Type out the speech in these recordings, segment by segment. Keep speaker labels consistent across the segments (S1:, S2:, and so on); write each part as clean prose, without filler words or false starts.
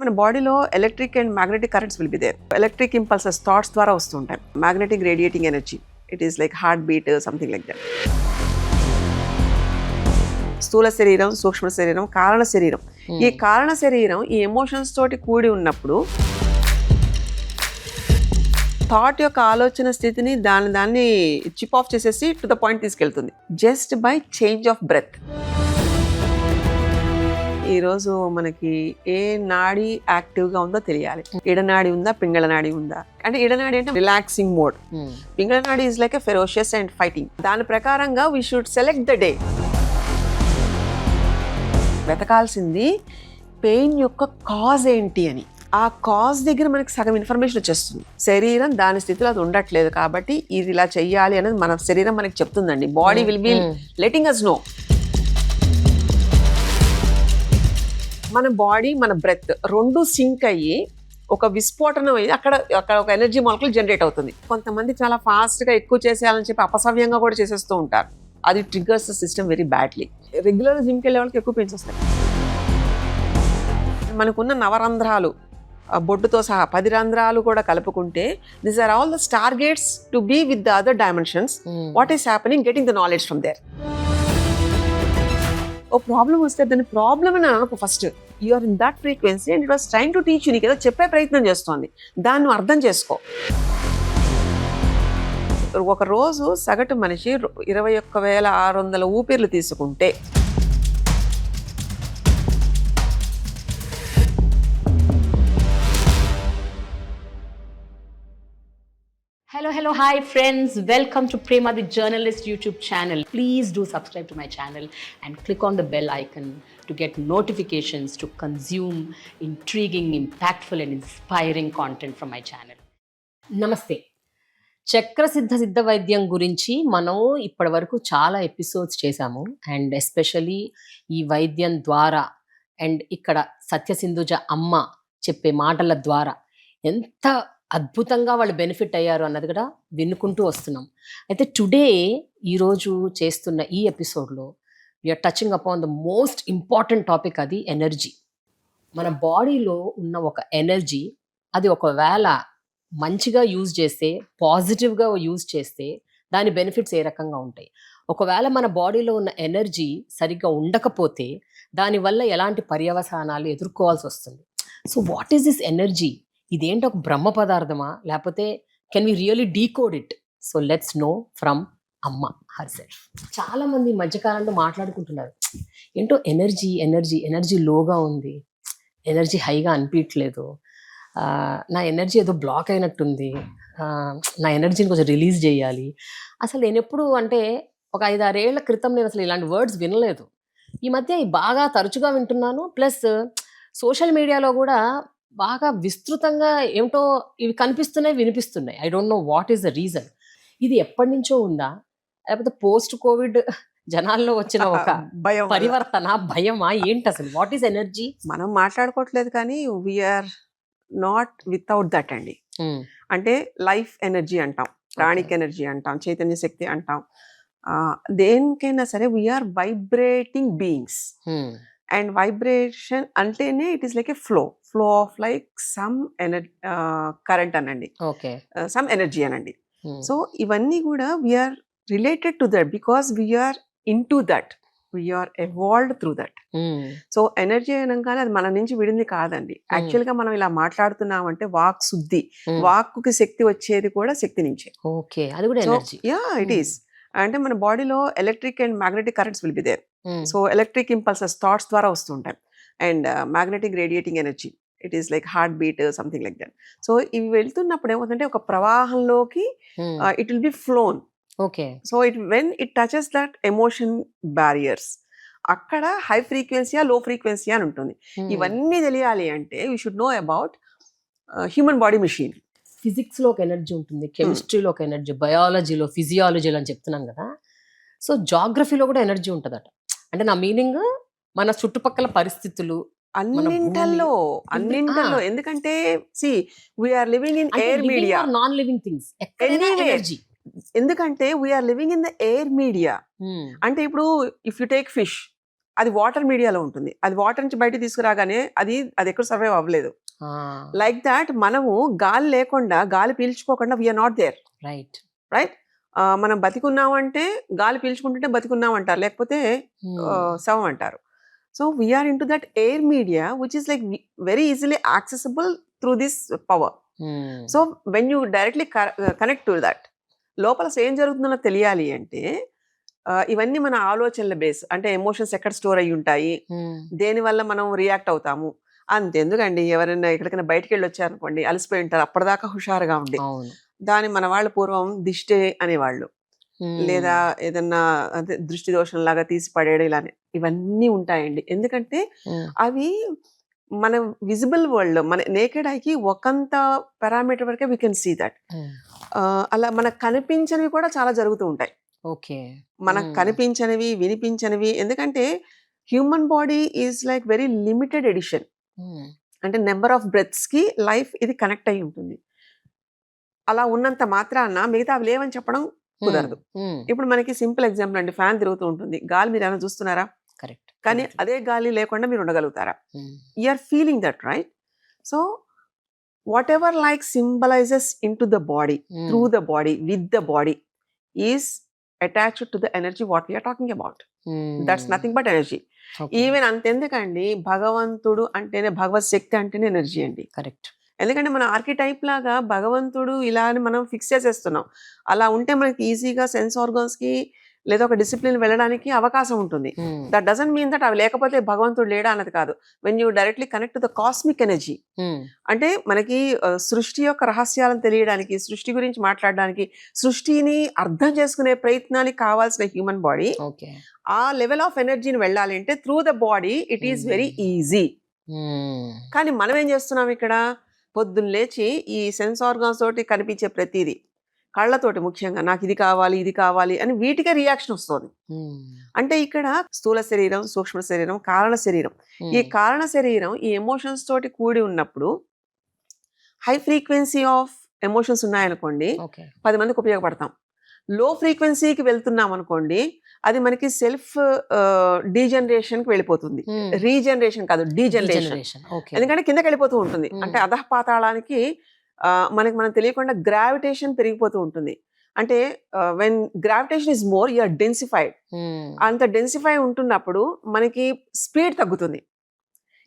S1: మన బాడీలో electric and magnetic currents will be there. Electric impulses thoughts ద్వారా వస్తుంటాయి. Magnetic radiating energy, it is like heart beat, something like that. స్థూల శరీరం, సూక్ష్మ శరీరం, కారణ శరీరం. ఈ కారణ శరీరం ఈ ఎమోషన్స్ తోటి కూడి ఉన్నప్పుడు థాట్ యొక్క ఆలోచన స్థితిని దాన్ని చిప్ ఆఫ్ చేసేసి టు ద పాయింట్ తీసుకెళ్తుంది just by change of breath. ఈరోజు మనకి ఏ నాడి యాక్టివ్గా ఉందో తెలియాలి. ఇడనాడి ఉందా, పింగళ నాడి ఉందా? అంటే ఇడనాడి అంటే relaxing mode, Pingala nadi is like a ferocious and fighting. దాని ప్రకారంగా we should select the day. వెతకాల్సింది పెయిన్ యొక్క కాజ్ ఏంటి అని. ఆ కాజ్ దగ్గర మనకి సగం ఇన్ఫర్మేషన్ వచ్చేస్తుంది. శరీరం దాని స్థితిలో అది ఉండట్లేదు కాబట్టి ఇది ఇలా చెయ్యాలి అనేది మన శరీరం మనకి చెప్తుందండి. Body will be letting us know. మన బాడీ, మన బ్రెత్ రెండు సింక్ అయ్యి ఒక విస్ఫోటనం అయ్యి అక్కడ ఒక ఎనర్జీ మాలిక్యూల్ జనరేట్ అవుతుంది. కొంతమంది చాలా ఫాస్ట్గా ఎక్కువ చేసేయాలని చెప్పి అపసవ్యంగా కూడా చేసేస్తూ ఉంటారు. అది triggers the system very badly. రెగ్యులర్గా జిమ్కి వెళ్ళే వాళ్ళకి ఎక్కువ పెయిన్స్ వస్తాయి. మనకున్న నవరంధ్రాలు బొడ్డుతో సహా 10 రంధ్రాలు కూడా కలుపుకుంటే these are all the targets to be with the other dimensions. What is happening, getting the knowledge from there. ఓ ప్రాబ్లం వస్తే దాని ప్రాబ్లమ్ అని అనుకో first. You are in that frequency and it was trying to teach you. నీకు ఏదో చెప్పే ప్రయత్నం చేస్తోంది, దాన్ని అర్థం చేసుకో. ఒక రోజు సగటు మనిషి 21,600 ఊపిర్లు తీసుకుంటే
S2: Hello, hi friends. Welcome to Prema the Journalist YouTube channel. Please do subscribe to my channel and click on the bell icon to get notifications to consume intriguing, impactful and inspiring content from my channel. Namaste. Chakrasiddha వైద్యం గురించి మనం ఇప్పటి వరకు చాలా episodes చేశాము. And especially ఈ వైద్యం ద్వారా అండ్ ఇక్కడ సత్యసింధుజ అమ్మ చెప్పే మాటల ద్వారా ఎంత అద్భుతంగా వాళ్ళు బెనిఫిట్ అయ్యారు అన్నది కూడా వినుకుంటూ వస్తున్నాం. అయితే టుడే ఈరోజు చేస్తున్న ఈ ఎపిసోడ్లో we're touching upon the most important topic, అది ఎనర్జీ. మన బాడీలో ఉన్న ఒక ఎనర్జీ, అది ఒకవేళ మంచిగా యూజ్ చేస్తే, పాజిటివ్గా యూజ్ చేస్తే దాని బెనిఫిట్స్ ఏ రకంగా ఉంటాయి. ఒకవేళ మన బాడీలో ఉన్న ఎనర్జీ సరిగ్గా ఉండకపోతే దానివల్ల ఎలాంటి పర్యవసానాలు ఎదుర్కోవాల్సి వస్తుంది. So what is this energy? ఇదేంటి, ఒక బ్రహ్మ పదార్థమా, లేకపోతే can we really decode it? So let's know from అమ్మ హర్ సెల్ఫ్. చాలా మంది మధ్యకాలంలో మాట్లాడుకుంటున్నారు, ఏంటో ఎనర్జీ లోగా ఉంది, ఎనర్జీ హైగా అనిపించట్లేదు, నా ఎనర్జీ ఏదో బ్లాక్ అయినట్టుంది, నా ఎనర్జీని కొంచెం రిలీజ్ చేయాలి. అసలు నేను ఎప్పుడు అంటే ఒక 5-6 ఏళ్ల క్రితం నేను అసలు ఇలాంటి వర్డ్స్ వినలేదు. ఈ మధ్య బాగా తరచుగా వింటున్నాను. ప్లస్ సోషల్ మీడియాలో కూడా బాగా విస్తృతంగా ఏమిటో ఇవి కనిపిస్తున్నాయి, వినిపిస్తున్నాయి. I don't know what is the reason. ఇది ఎప్పటి నుంచో ఉందా, లేకపోతే పోస్ట్ కోవిడ్ జనాల్లో వచ్చిన ఒక పరివర్తన, భయమా, ఏంటి అసలు? What is energy?
S1: మనం మాట్లాడుకోవట్లేదు కానీ వీఆర్ నాట్ వితౌట్ దట్ అండి. అంటే లైఫ్ ఎనర్జీ అంటాం, ప్రాణిక్ ఎనర్జీ అంటాం, చైతన్య శక్తి అంటాం. దేనికైనా సరే we are vibrating beings. And vibration అంటేనే it is like a flow of like some current అనండి, సమ్ ఎనర్జీ అనండి. సో ఇవన్నీ కూడా we are related to that because we are into that, we are evolved through that. So energy అనగానే అది మన నుంచి విడింది కాదండి. యాక్చువల్ గా మనం ఇలా మాట్లాడుతున్నామంటే వాక్ శుద్ధి, వాక్కుకి శక్తి వచ్చేది కూడా శక్తి నుంచే. Yeah, it is. అంటే మన బాడీలో electric and magnetic currents will be there. So electric impulses thoughts ద్వారా వస్తుంటాయి. And magnetic radiating energy, it is like heart beat, something like that. So ఇవి వెళ్తున్నప్పుడు ఏమవుతుందంటే ఒక ప్రవాహంలోకి it will be flown. So when it touches that emotion barriers, అక్కడ high ఫ్రీక్వెన్సీయా, low ఫ్రీక్వెన్సీయా అని ఉంటుంది. ఇవన్నీ తెలియాలి అంటే we should know about human body machine.
S2: ఫిజిక్స్లో ఒక ఎనర్జీ ఉంటుంది, కెమిస్ట్రీలో ఒక ఎనర్జీ, బయాలజీలో, ఫిజియాలజీలో అని చెప్తున్నాం కదా. సో జాగ్రఫీలో కూడా ఎనర్జీ ఉంటుందట. అంటే నా మీనింగ్ మన చుట్టుపక్కల పరిస్థితులు
S1: అన్నింటల్లో. ఎందుకంటే see we are living in air media,
S2: non living things energy.
S1: ఎందుకంటే we are living in the air media. అంటే ఇప్పుడు ఇఫ్ యు టేక్ ఫిష్, అది వాటర్ మీడియాలో ఉంటుంది. అది వాటర్ నుంచి బయటికి తీసుకురాగానే అది ఎక్కడ సర్వైవ్ అవ్వలేదు. లైక్ దాట్ మనము గాలి లేకుండా, గాలి పీల్చుకోకుండా we are not there.
S2: Right.
S1: Right. మనం బతికున్నామంటే గాలి పీల్చుకుంటుంటే బతికున్నాం అంటారు, లేకపోతే శవం అంటారు. So we are into that air media which is like very easily accessible through this power. So when you directly connect to that, లోపల ఏం జరుగుతుందో తెలియాలి అంటే ఇవన్నీ మన ఆలోచనల బేస్. అంటే ఎమోషన్స్ ఎక్కడ స్టోర్ అయ్యి ఉంటాయి, దేనివల్ల మనం రియాక్ట్ అవుతాము. అంతెందుకండి, ఎవరైనా ఎక్కడికైనా బయటకు వెళ్ళి వచ్చారనుకోండి, అలసిపోయి ఉంటారు, అప్పటిదాకా హుషారుగా ఉండి, దాని మన వాళ్ళు పూర్వం దిష్టే అనేవాళ్ళు, లేదా ఏదన్నా అదే దృష్టి దోషం లాగా తీసి పడేయడం, ఇలానే ఇవన్నీ ఉంటాయండి. ఎందుకంటే అవి మన విజిబుల్ వరల్డ్, మన నేకెడ్ ఐకి ఒకంత పారామీటర్ వరకే వీ కెన్ సీ దట్. అలా మనకు కనిపించనివి కూడా చాలా జరుగుతూ ఉంటాయి.
S2: ఓకే.
S1: మనకు కనిపించనివి, వినిపించనివి. ఎందుకంటే human body is like very limited edition. అంటే నెంబర్ ఆఫ్ బ్రెత్స్ కి లైఫ్ ఇది కనెక్ట్ అయి ఉంటుంది. అలా ఉన్నంత మాత్రాన మిగతా అవి లేవని చెప్పడం కుదరదు. ఇప్పుడు మనకి సింపుల్ ఎగ్జాంపుల్ అండి, ఫ్యాన్ తిరుగుతూ ఉంటుంది, గాలి మీరు ఏమైనా చూస్తున్నారా?
S2: కరెక్ట్.
S1: కానీ అదే గాలి లేకుండా మీరు ఉండగలుగుతారా? You're feeling that, right? So whatever like symbolizes into the body, through the body, with the body is attached to the energy what we are talking about. That's nothing but energy. Even అంతెందుకండి, భగవంతుడు అంటేనే, భగవత్ శక్తి అంటేనే energy అండి.
S2: Correct. ఎందుకంటే
S1: మన archetype లాగా భగవంతుడు ఇలా అని మనం ఫిక్స్ చేసేస్తున్నాం. అలా ఉంటే మనకి ఈజీగా సెన్స్ ఆర్గన్స్ కి లేదా ఒక డిసిప్లిన్ వెళ్ళడానికి అవకాశం ఉంటుంది. దట్ డజంట్ మీన్ దట్ అవి లేకపోతే భగవంతుడు లేడా అన్నది కాదు. When you directly connect to the cosmic energy, అంటే మనకి సృష్టి యొక్క రహస్యాలను తెలియడానికి, సృష్టి గురించి మాట్లాడడానికి, సృష్టిని అర్థం చేసుకునే ప్రయత్నానికి కావాల్సిన హ్యూమన్ బాడీ, ఆ లెవెల్ ఆఫ్ ఎనర్జీని వెళ్ళాలి అంటే through the body it is very easy. కానీ మనం ఏం చేస్తున్నాం ఇక్కడ, పొద్దున్న లేచి ఈ సెన్స్ ఆర్గాన్స్ తోటి కనిపించే ప్రతిదీ, కళ్ళతోటి ముఖ్యంగా నాకు ఇది కావాలి, ఇది కావాలి అని వీటికే రియాక్షన్ వస్తుంది. అంటే ఇక్కడ స్థూల శరీరం, సూక్ష్మ శరీరం, కారణ శరీరం. ఈ కారణ శరీరం ఈ ఎమోషన్స్ తోటి కూడి ఉన్నప్పుడు హై ఫ్రీక్వెన్సీ ఆఫ్ ఎమోషన్స్ ఉన్నాయనుకోండి, 10 మందికి ఉపయోగపడతాం. లో ఫ్రీక్వెన్సీకి వెళ్తున్నాం అనుకోండి, అది మనకి సెల్ఫ్ డీజనరేషన్ కి వెళ్ళిపోతుంది. రీజనరేషన్ కాదు, డీజనరేషన్. ఎందుకంటే కిందకి వెళ్ళిపోతూ ఉంటుంది. అంటే అధఃపాతాళానికి మనకి మనం తెలియకుండా గ్రావిటేషన్ పెరిగిపోతూ ఉంటుంది. అంటే when gravitation is more, you're densified. అంత డెన్సిఫై ఉంటున్నప్పుడు మనకి స్పీడ్ తగ్గుతుంది.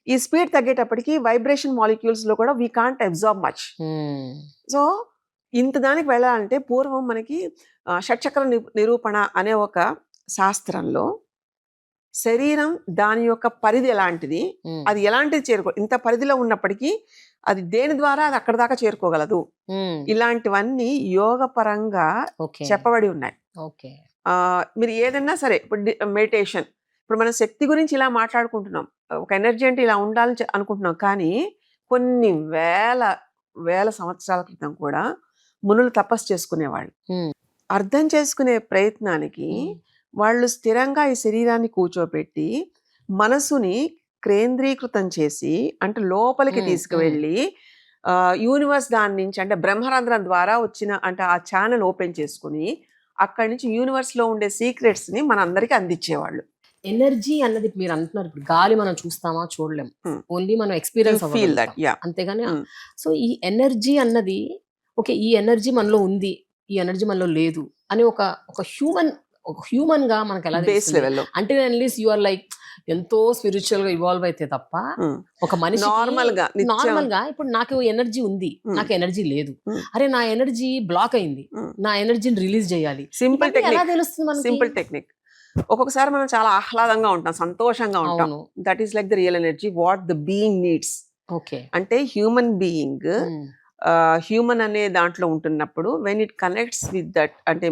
S1: ఈ స్పీడ్ తగ్గేటప్పటికి వైబ్రేషన్ మాలిక్యూల్స్ లో కూడా we can't absorb much. So ఇంత దానికి వెళ్ళాలంటే పూర్వం మనకి షట్చక్ర నిరూపణ అనే ఒక శాస్త్రంలో శరీరం దాని యొక్క పరిధి ఎలాంటిది, అది ఎలాంటిది ఇంత పరిధిలో ఉన్నప్పటికీ అది దేని ద్వారా అది అక్కడ దాకా చేరుకోగలదు, ఇలాంటివన్నీ యోగ పరంగా చెప్పబడి ఉన్నాయి. మీరు ఏదన్నా సరే, ఇప్పుడు మెడిటేషన్, ఇప్పుడు మనం శక్తి గురించి ఇలా మాట్లాడుకుంటున్నాం, ఒక ఎనర్జీ అంటే ఇలా ఉండాలని అనుకుంటున్నాం. కానీ కొన్ని వేల సంవత్సరాల క్రితం కూడా మునులు తపస్సు చేసుకునేవాళ్ళు. అర్థం చేసుకునే ప్రయత్నానికి వాళ్ళు స్థిరంగా ఈ శరీరాన్ని కూర్చోబెట్టి మనసుని కేంద్రీకృతం చేసి, అంటే లోపలికి తీసుకువెళ్ళి యూనివర్స్ దాని నుంచి, అంటే బ్రహ్మరంధ్రం ద్వారా వచ్చిన, అంటే ఆ ఛానల్ ఓపెన్ చేసుకుని అక్కడి నుంచి యూనివర్స్ లో ఉండే సీక్రెట్స్ ని మనందరికి అందించేవాళ్ళు.
S2: ఎనర్జీ అన్నది మీరు అంటున్నారు, ఇప్పుడు గాలి మనం చూస్తామా, చూడలేము, ఓన్లీ మనం ఎక్స్పీరియన్స్
S1: ఫీల్ దట్,
S2: అంతేగాని. సో ఈ ఎనర్జీ అన్నది, ఓకే, ఈ ఎనర్జీ మనలో ఉంది, ఈ ఎనర్జీ మనలో లేదు అని ఒక హ్యూమన్ గా మనకు ఎలా
S1: బేస్ లెవెల్లో,
S2: అంటే అట్లీస్ట్ యు ఆర్ లైక్ ఎంతో స్పిరిచువల్ గా ఇవాల్వ్ అయితే తప్ప ఒక మనిషి నార్మల్ గా ఇప్పుడు నాకు ఎనర్జీ ఉంది, నాకు ఎనర్జీ లేదు, అరే నా ఎనర్జీ బ్లాక్ అయింది, నా ఎనర్జీని రిలీజ్ చేయాలి,
S1: సింపుల్
S2: ఎలా తెలుస్తుంది మనకి?
S1: Simple technique. ఒక్కొక్కసారి మనం చాలా ఆహ్లాదంగా ఉంటాం, సంతోషంగా ఉంటాం. That is like the real energy what the being needs.
S2: Okay.
S1: అంటే హ్యూమన్ బీయింగ్, హ్యూమన్ అనే దాంట్లో ఉంటున్నప్పుడు when it connects with that, అంటే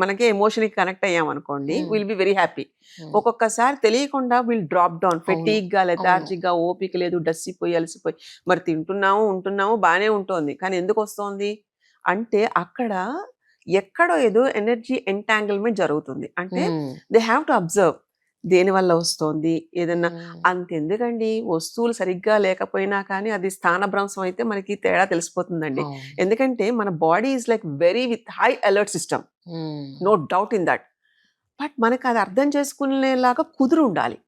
S1: మనకే ఎమోషన్ కి కనెక్ట్ అయ్యాం అనుకోండి, విల్ బి వెరీ హ్యాపీ. ఒక్కొక్కసారి తెలియకుండా విల్ డ్రాప్ డౌన్, ఫెటీగ్ గా, లెథార్జిక్ గా, ఓపిక లేదు, డస్సిపోయి అలసిపోయి, మరి ఉంటున్నాము బాగానే ఉంటుంది, కానీ ఎందుకు వస్తుంది అంటే అక్కడ ఎక్కడో ఏదో ఎనర్జీ ఎంటాంగిల్మెంట్ జరుగుతుంది. అంటే దే హ్యావ్ టు అబ్జర్వ్ దేని వల్ల వస్తోంది, ఏదన్నా. అంతెందుకండి, వస్తువులు సరిగ్గా లేకపోయినా కానీ అది స్థానభ్రంశం అయితే మనకి తేడా తెలిసిపోతుందండి. ఎందుకంటే మన body is like very with high alert system, no doubt in that. But మనకు అది అర్థం చేసుకునేలాగా కుదురు ఉండాలి.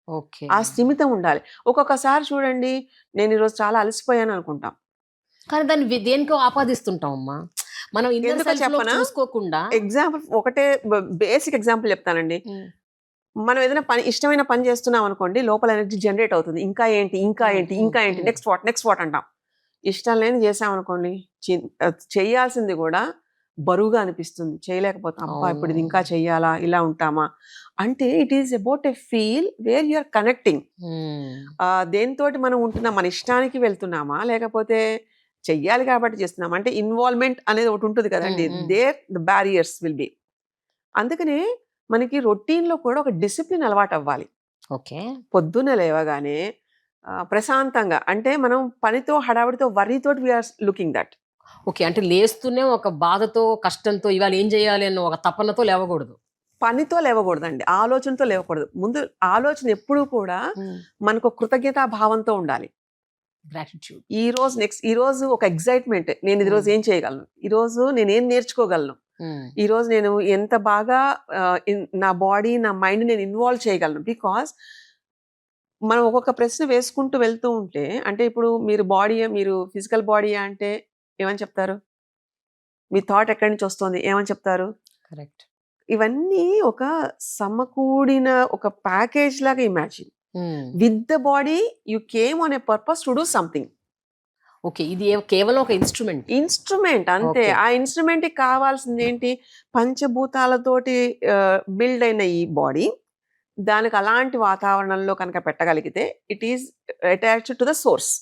S2: ఓకే.
S1: ఆ స్థిమితం ఉండాలి. ఒక్కొక్కసారి చూడండి, నేను ఈరోజు చాలా అలసిపోయాను అనుకుంటాం.
S2: కానీ దాన్ని దేనికో ఆపాదిస్తుంటాం అమ్మా. మనం ఇన్నర్
S1: ఎందుకో
S2: సెల్ఫ్‌లో
S1: చెప్పనా?
S2: చూసుకోకుండా
S1: ఎగ్జాంపుల్ ఒకటే బేసిక్ ఎగ్జాంపుల్ చెప్తానండి.
S2: హ్మ్.
S1: మనం ఏదైనా ఇష్టమైన పని చేస్తున్నాం అనుకోండి, లోపల ఎనర్జీ జనరేట్ అవుతుంది. ఇంకా ఏంటి? ఇంకా
S2: హ్మ్.
S1: ఏంటి?
S2: హ్మ్.
S1: ఇంకా ఏంటి?
S2: హ్మ్.
S1: Next what? నెక్స్ట్ వాట్ అంటాం. ఇష్టం లేనిది చేశామనుకోండి, చేయాల్సింది గూడా బరువుగా అనిపిస్తుంది. చేయలేకపోతాం. అబ్బా! ఇప్పుడు ఇది ఇంకా
S2: అవును.
S1: చెయ్యాలా? ఇలా ఉంటామా? అంటే it is about a feel where you are connecting.
S2: Hmm.
S1: దేనితోటి మనం ఉంటున్నాం? మన ఇష్టానికి వెళ్తున్నామా? లేకపోతే చెయ్యాలి కాబట్టి చేస్తున్నామా? అంటే ఇన్వాల్వ్‌మెంట్ అనేది ఒకటి ఉంటది
S2: హ్మ్.
S1: కదండీ!
S2: Hmm.
S1: There the barriers will be. అందుకనే మనకి రొటీన్‌లో కూడా ఒక డిసిప్లిన్ అలవాటవ్వాలి.
S2: ఓకే.
S1: పొద్దున్నే లేవగానే ప్రశాంతంగా అంటే మనం పనితో హడావిడితో వర్రీతోటి we are looking that.
S2: Okay. అంటే లేస్తూనే ఒక బాధతో, కష్టంతో ఇవాళ ఏం చేయాలి అన్న ఒక తపనతో లేవకూడదు.
S1: పనితో లేవకూడదండి. ఆలోచనతో లేవకూడదు. ముందు ఆలోచన ఎప్పుడూ కూడా
S2: హ్మ్.
S1: మనకు కృతజ్ఞతా భావంతో ఉండాలి.
S2: గ్రాటిట్యూడ్.
S1: ఈరోజు ఒక ఎక్సైట్‌మెంట్. నేను ఈరోజు
S2: హ్మ్.
S1: ఏం చేయగలను? ఈరోజు నేనేం నేర్చుకోగలను?
S2: హ్మ్.
S1: ఈరోజు నేను ఎంత బాగా నా బాడీ, నా మైండ్ నేను ఇన్వాల్వ్ చేయగలను. బికాజ్ మనం ఒక్కొక్క ప్రశ్న వేసుకుంటూ వెళ్తూ ఉంటే అంటే ఇప్పుడు మీరు ఫిజికల్ బాడీయా అంటే ఏమని చెప్తారు? మీ థాట్ ఎక్కడి నుంచి వస్తోంది? ఏమని చెప్తారు?
S2: కరెక్ట్.
S1: ఇవన్నీ ఒక సమకూడిన ఒక ప్యాకేజ్ లాగా ఇమాజిన్.
S2: హ్మ్.
S1: With the body you came on a purpose to do something.
S2: Okay. ఇది కేవలం ఒక ఇన్‌స్ట్రుమెంట్.
S1: ఇన్‌స్ట్రుమెంట్ అంతే.
S2: ఓకే.
S1: ఆ ఇన్‌స్ట్రుమెంట్‌కి కావాల్సిందేంటి? పంచభూతాలతోటి బిల్డ్ అయిన ఈ బాడీ, దానికి అలాంటి వాతావరణంలో కనుక పెట్టగలిగితే it is attached to the source.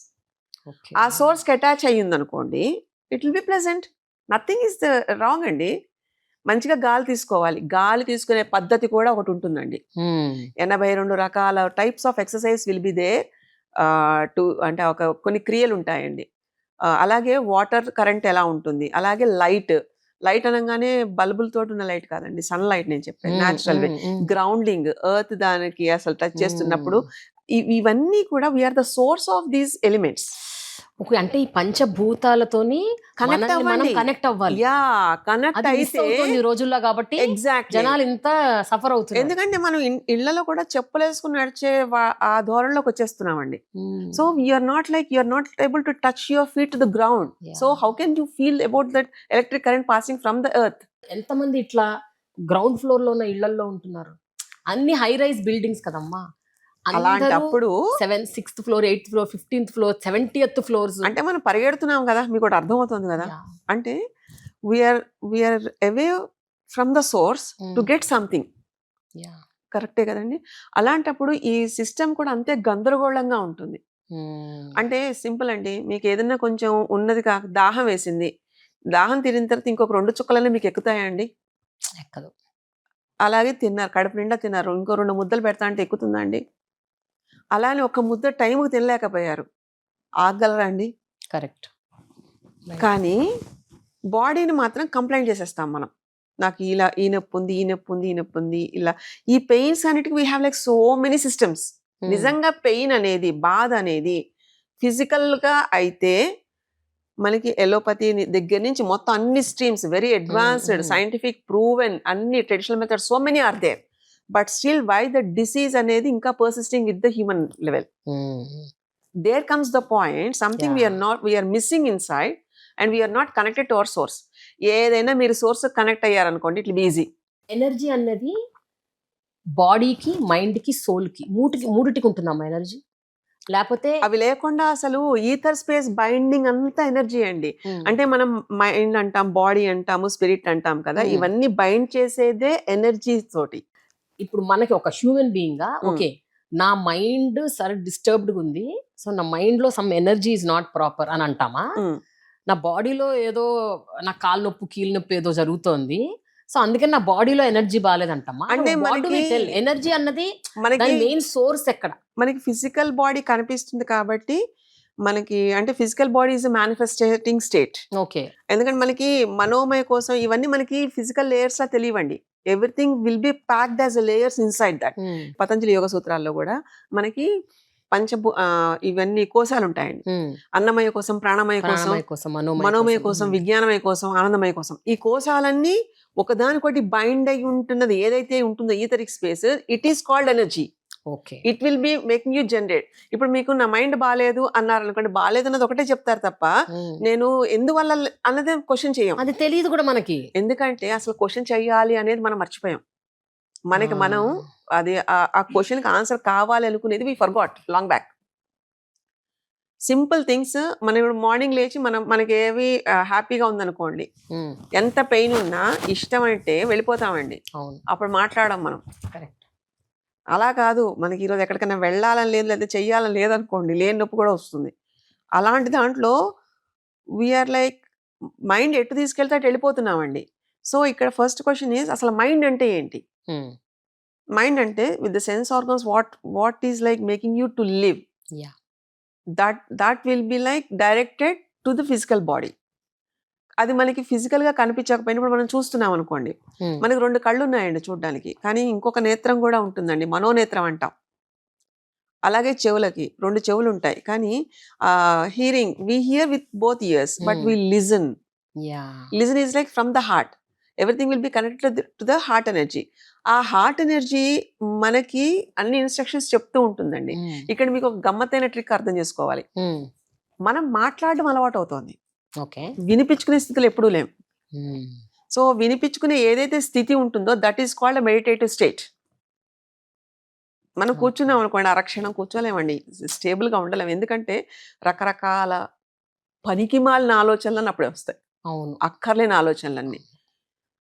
S2: Okay.
S1: ఆ సోర్స్‌కి అటాచ్ అయ్యిందనుకోండి, it will be pleasant. Nothing is wrong అండి. మంచిగా గాలి తీసుకోవాలి. గాలి తీసుకునే పద్ధతి కూడా ఒకటుంటుందండి.
S2: హ్మ్.
S1: 82 రకాల types of exercise will be there. అంటే కొన్ని క్రియలుంటాయండి. అలాగే వాటర్ కరెంట్ ఎలా ఉంటుంది? అలాగే లైట్. లైట్ అనంగానే బల్బులతోటున్న లైట్ కాదండి. సన్‌లైట్ నేను చెప్పేది.
S2: హ్మ్.
S1: Natural way.
S2: హ్మ్. హ్మ్.
S1: గ్రౌండింగ్ ఎర్త్ దానికి అసలు టచ్ చేస్తున్నప్పుడు
S2: హ్మ్.
S1: ఇవన్నీ కూడా we are the source of these elements.
S2: Okay. అంటే ఈ పంచభూతాలతోని
S1: కనెక్ట్
S2: మనల్ని మనం
S1: అవ్వండి.
S2: కనెక్ట్ అవ్వాలి.
S1: కనెక్ట్
S2: అది మిస్
S1: అయితే
S2: అవుతోంది ఈ రోజుల్లో కాబట్టి
S1: ఎగ్జాక్ట్‌లీ.
S2: జనాలు ఇంత సఫర్ అవుతున్నారు.
S1: ఎందుకంటే మనం ఇళ్ళలో కూడా చెప్పులేసుకొని నడిచే ఆ ధోరణిలోకొచ్చేస్తున్నామండి.
S2: Hmm.
S1: So, you are not able to touch your feet to the ground. So,
S2: yeah!
S1: How can you feel about that electric current passing from the earth?
S2: ఎంతమంది ఇట్లా గ్రౌండ్ ఫ్లోర్‌లో ఉన్న ఇళ్లల్లో ఉంటున్నారు. అన్ని హై రైజ్ బిల్డింగ్స్ కదమ్మా! అందరూ
S1: అలాంటప్పుడు
S2: 6థ్ ఫ్లోర్, 8థ్ ఫ్లోర్, 15థ్ ఫ్లోర్, 70థ్ ఫ్లోర్స్.
S1: అంటే మనం పరిగెడుతున్నాం గదా! మీకోటి అర్థమవుతుంది గదా!
S2: యాహ్!
S1: అంటే we are we are away from the source to
S2: hmm.
S1: Get something.
S2: Yeah!
S1: కరెక్టే గదండీ! అలాంటప్పుడు ఈ సిస్టమ్ కూడా అంతే గందరగోళంగా ఉంటుంది.
S2: హ్మ్.
S1: అంటే సింపుల్ అండి. మీకేదన్నా కొంచెం ఉన్నది దాహం వేసింది. దాహం తీరిన తర్వాత ఇంకొక 2 చుక్కలన్నా మీకెక్కుతాయా అండి?
S2: ఎక్కదు.
S1: అలాగే తిన్నారు. కడుపు నిండా తిన్నారు. ఇంకో 2 ముద్దలు పెడతా అంటే ఎక్కుతుందా అండి? అలానే ఒక ముద్ద టైంకి తినలేకపోయారు. ఆగగలరా అండి?
S2: కరెక్ట్. రైట్.
S1: కానీ బాడీని మాత్రం కంప్లెయింట్ చేసేస్తాం మనం. నాకు ఇలా ఈ నొప్పుంది, ఈ నొప్పుంది, ఈ నొప్పుంది ఇలా. ఈ పెయిన్స్ అన్నిటికి we have like so many systems.
S2: Hmm.
S1: నిజంగా పెయిన్ అనేది, బాధ అనేది ఫిజికల్‌గా అయితే మనకి ఎలోపతి దగ్గర నుంచి మొత్తం అన్ని streams very
S2: hmm.
S1: Advanced
S2: hmm.
S1: Scientific proven అన్ని traditional methods so many are there. But still why the disease అనేది ఇంకా persisting with the human level.
S2: Hmm.
S1: There comes the point something
S2: yeah!
S1: We are missing inside and we are not connected to our source. ఏదైనా మీరు సోర్స్‌కి connect అయ్యారనుకోండి it will be easy.
S2: Energy అన్నది బాడీకి, మైండ్‌కి, సోల్‌కి మూడిటికి ఉంటుందమ్మా ఎనర్జీ. లేపోతే
S1: అవి లేకుండా అసలు ఈథర్ స్పేస్ బైండింగ్ అంతా ఎనర్జీ అండి.
S2: హ్మ్.
S1: అంటే మనం మైండ్ అంటాం, బాడీ అంటాము, స్పిరిట్ అంటాం కదా!
S2: హ్మ్.
S1: ఇవన్నీ బైండ్ చేసేదే ఎనర్జీ తోటి.
S2: ఇప్పుడు మనకి ఒక హ్యూమన్ బీయింగ్‌గా
S1: హ్మ్.
S2: ఓకే. నా మైండ్ డిస్టర్బ్డ్‌గా ఉంది. సో, నా మైండ్‌లో some energy is not proper అని అంటామా?
S1: హ్మ్.
S2: నా బాడీలో ఏదో నా కాలు నొప్పి, కీలు నొప్పి ఏదో జరుగుతోంది. సో, అందుకని నా బాడీలో ఎనర్జీ బాలేదంటామా?
S1: అంటే
S2: what do we tell? Energy అన్నది
S1: మనకి
S2: దాని మెయిన్ సోర్స్ ఎక్కడ?
S1: మనకి ఫిజికల్ బాడీ కనిపిస్తుంది కాబట్టి, మనకి అంటే physical body is a manifestating state.
S2: Okay.
S1: ఎందుకంటే మనకి మనోమయ కోసం ఇవన్నీ మనకి ఫిజికల్ లేయర్స్‌లా తెలియవండి. Everything will be packed as a layers inside that.
S2: Hmm.
S1: Patanjali యోగ సూత్రాల్లో గూడా మనకి ఇవన్నీ కోశాలుంటాయండి.
S2: హ్మ్.
S1: అన్నమయ కోసం, ప్రాణమయ కోసం,
S2: ప్రాణమయ కోసం, మనోమయ
S1: మనోమయ
S2: కోసం.
S1: కోసం,
S2: హ్మ్.
S1: విజ్ఞానమయ కోసం, ఆనందమయ కోసం. ఈ కోశాలన్నీ ఒకదానికొకటి బైండ్ అయ్యి ఉంటున్నది ఏదైతే ఉంటుందో etheric space it is called energy.
S2: Okay.
S1: It will be making you generate. ఇప్పుడు మీకు నా మైండ్ బాగాలేదు అన్నారు అనుకోండి, బాగాలేదు అన్నది ఒకటే చెప్తారు తప్ప నేను ఎందువల్ల అన్నది క్వశ్చన్ చేయం.
S2: అది తెలియదు కూడా మనకి.
S1: ఎందుకంటే అసలు క్వశ్చన్ చేయాలి అనేది మనం మర్చిపోయాం. మనకి మనం అది ఆ క్వశ్చన్కి ఆన్సర్ కావాలి అనుకునేది we forgot long back. Simple things మనం ఇప్పుడు మార్నింగ్ లేచి మనకి ఏవి హ్యాపీగా ఉందనుకోండి, ఎంత పెయిన్ ఉన్నా ఇష్టం అంటే వెళ్ళిపోతామండి,
S2: అవును,
S1: అప్పుడు మాట్లాడడం మనం.
S2: కరెక్ట్.
S1: అలా కాదు, మనకి ఈరోజు ఎక్కడికైనా వెళ్ళాలని లేదు, లేదా చెయ్యాలని లేదనుకోండి, లేని నొప్పి కూడా వస్తుంది. అలాంటి దాంట్లో వీఆర్ లైక్ మైండ్ ఎటు తీసుకెళ్తే అటు వెళ్ళిపోతున్నామండి. సో ఇక్కడ ఫస్ట్ క్వశ్చన్ ఈజ్ అసలు మైండ్ అంటే ఏంటి? మైండ్ అంటే with the sense organs what is like making you to live, that will be like directed to the physical body. అది మనకి ఫిజికల్ గా కనిపించకపోయినప్పుడు మనం చూస్తున్నాం అనుకోండి, మనకి 2 కళ్ళు ఉన్నాయండి చూడడానికి, కానీ ఇంకొక నేత్రం కూడా ఉంటుందండి, మనోనేత్రం అంటాం. అలాగే చెవులకి 2 చెవులు ఉంటాయి, కానీ hearing we hear with both ears but we listen. Listen is like from the heart. Everything will be connected to the heart energy. ఆ హార్ట్ ఎనర్జీ మనకి అన్ని ఇన్స్ట్రక్షన్స్ చెప్తూ ఉంటుందండి. ఇక్కడ మీకు ఒక గమ్మత్తైన ట్రిక్ అర్థం చేసుకోవాలి. మనం మాట్లాడడం అలవాటు అవుతోంది, వినిపించుకునే స్థితిలో ఎప్పుడూ లేం. సో వినిపించుకునే ఏదైతే స్థితి ఉంటుందో that is called meditative state. మనం కూర్చున్నాం అనుకోండి, అరక్షణం కూర్చోలేమండి, స్టేబుల్గా ఉండలేం. ఎందుకంటే రకరకాల పనికిమాలిన ఆలోచనలు అప్పుడే వస్తాయి, అక్కర్లేని ఆలోచనలన్నీ.